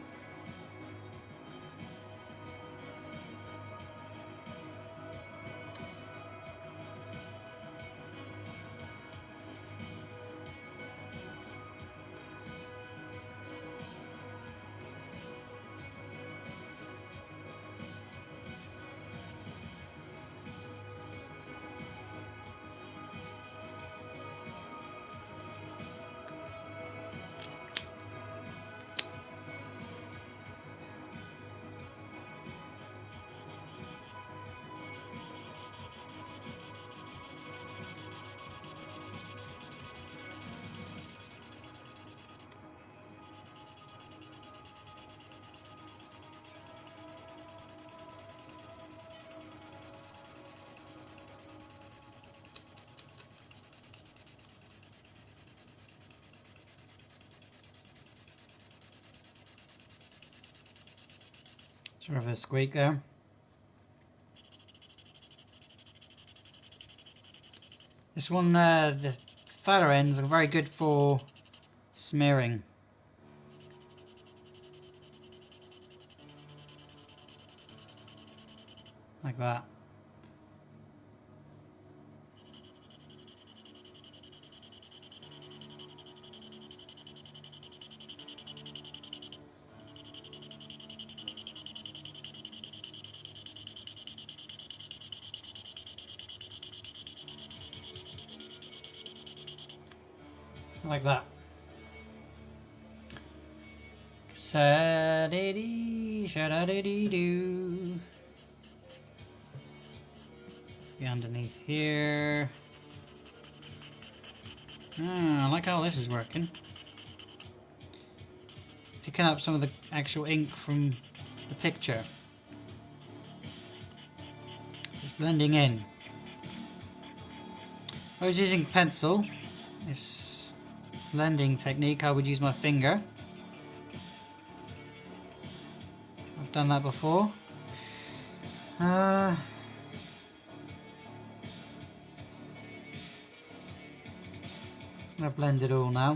Sort of a squeak there. This one, the fatter ends are very good for smearing. Like that. Like that. Sa-dee-dee, sha-da-dee-dee-doo. Be underneath here. I like how this is working. Picking up some of the actual ink from the picture. Just blending in. I was using pencil. This blending technique, I would use my finger. I've done that before. I'm going to blend it all now.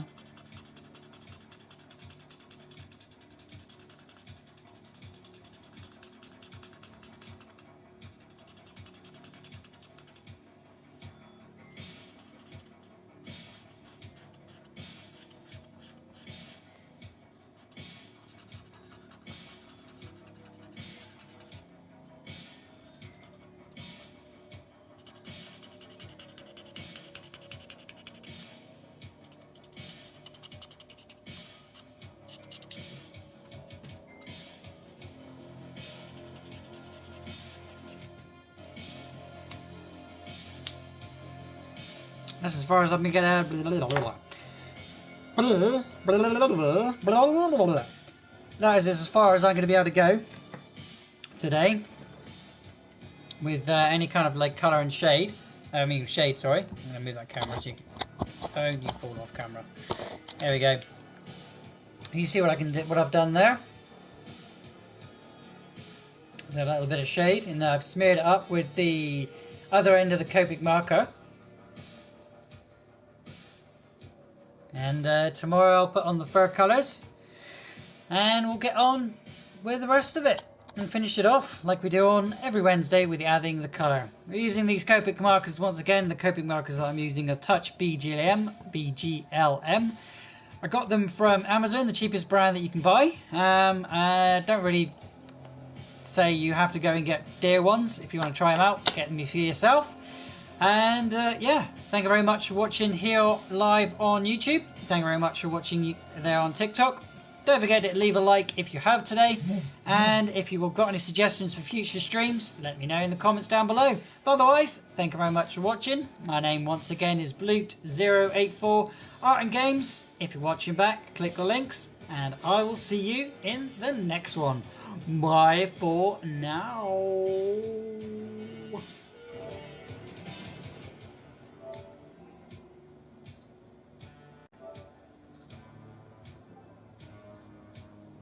That's as far as I'm gonna get. That is as far as I'm going to be able to go today with any kind of like color and shade. I mean shade. Sorry, I'm going to move that camera. So don't you fall off camera. There we go. You see what I can do? What I've done there? A little bit of shade, and I've smeared it up with the other end of the Copic marker. And tomorrow I'll put on the fur colours, and we'll get on with the rest of it and finish it off like we do on every Wednesday with adding the colour. We're using these Copic markers once again. The Copic markers that I'm using are Touch BGLM. I got them from Amazon, the cheapest brand that you can buy. I don't really say you have to go and get dear ones. If you want to try them out, get them for yourself. And yeah, thank you very much for watching here live on YouTube. Thank you very much for watching there on TikTok. Don't forget to leave a like if you have today. And if you've got any suggestions for future streams, let me know in the comments down below. But otherwise, thank you very much for watching. My name once again is Bloot084 Art and Games. If you're watching back, click the links. And I will see you in the next one. Bye for now.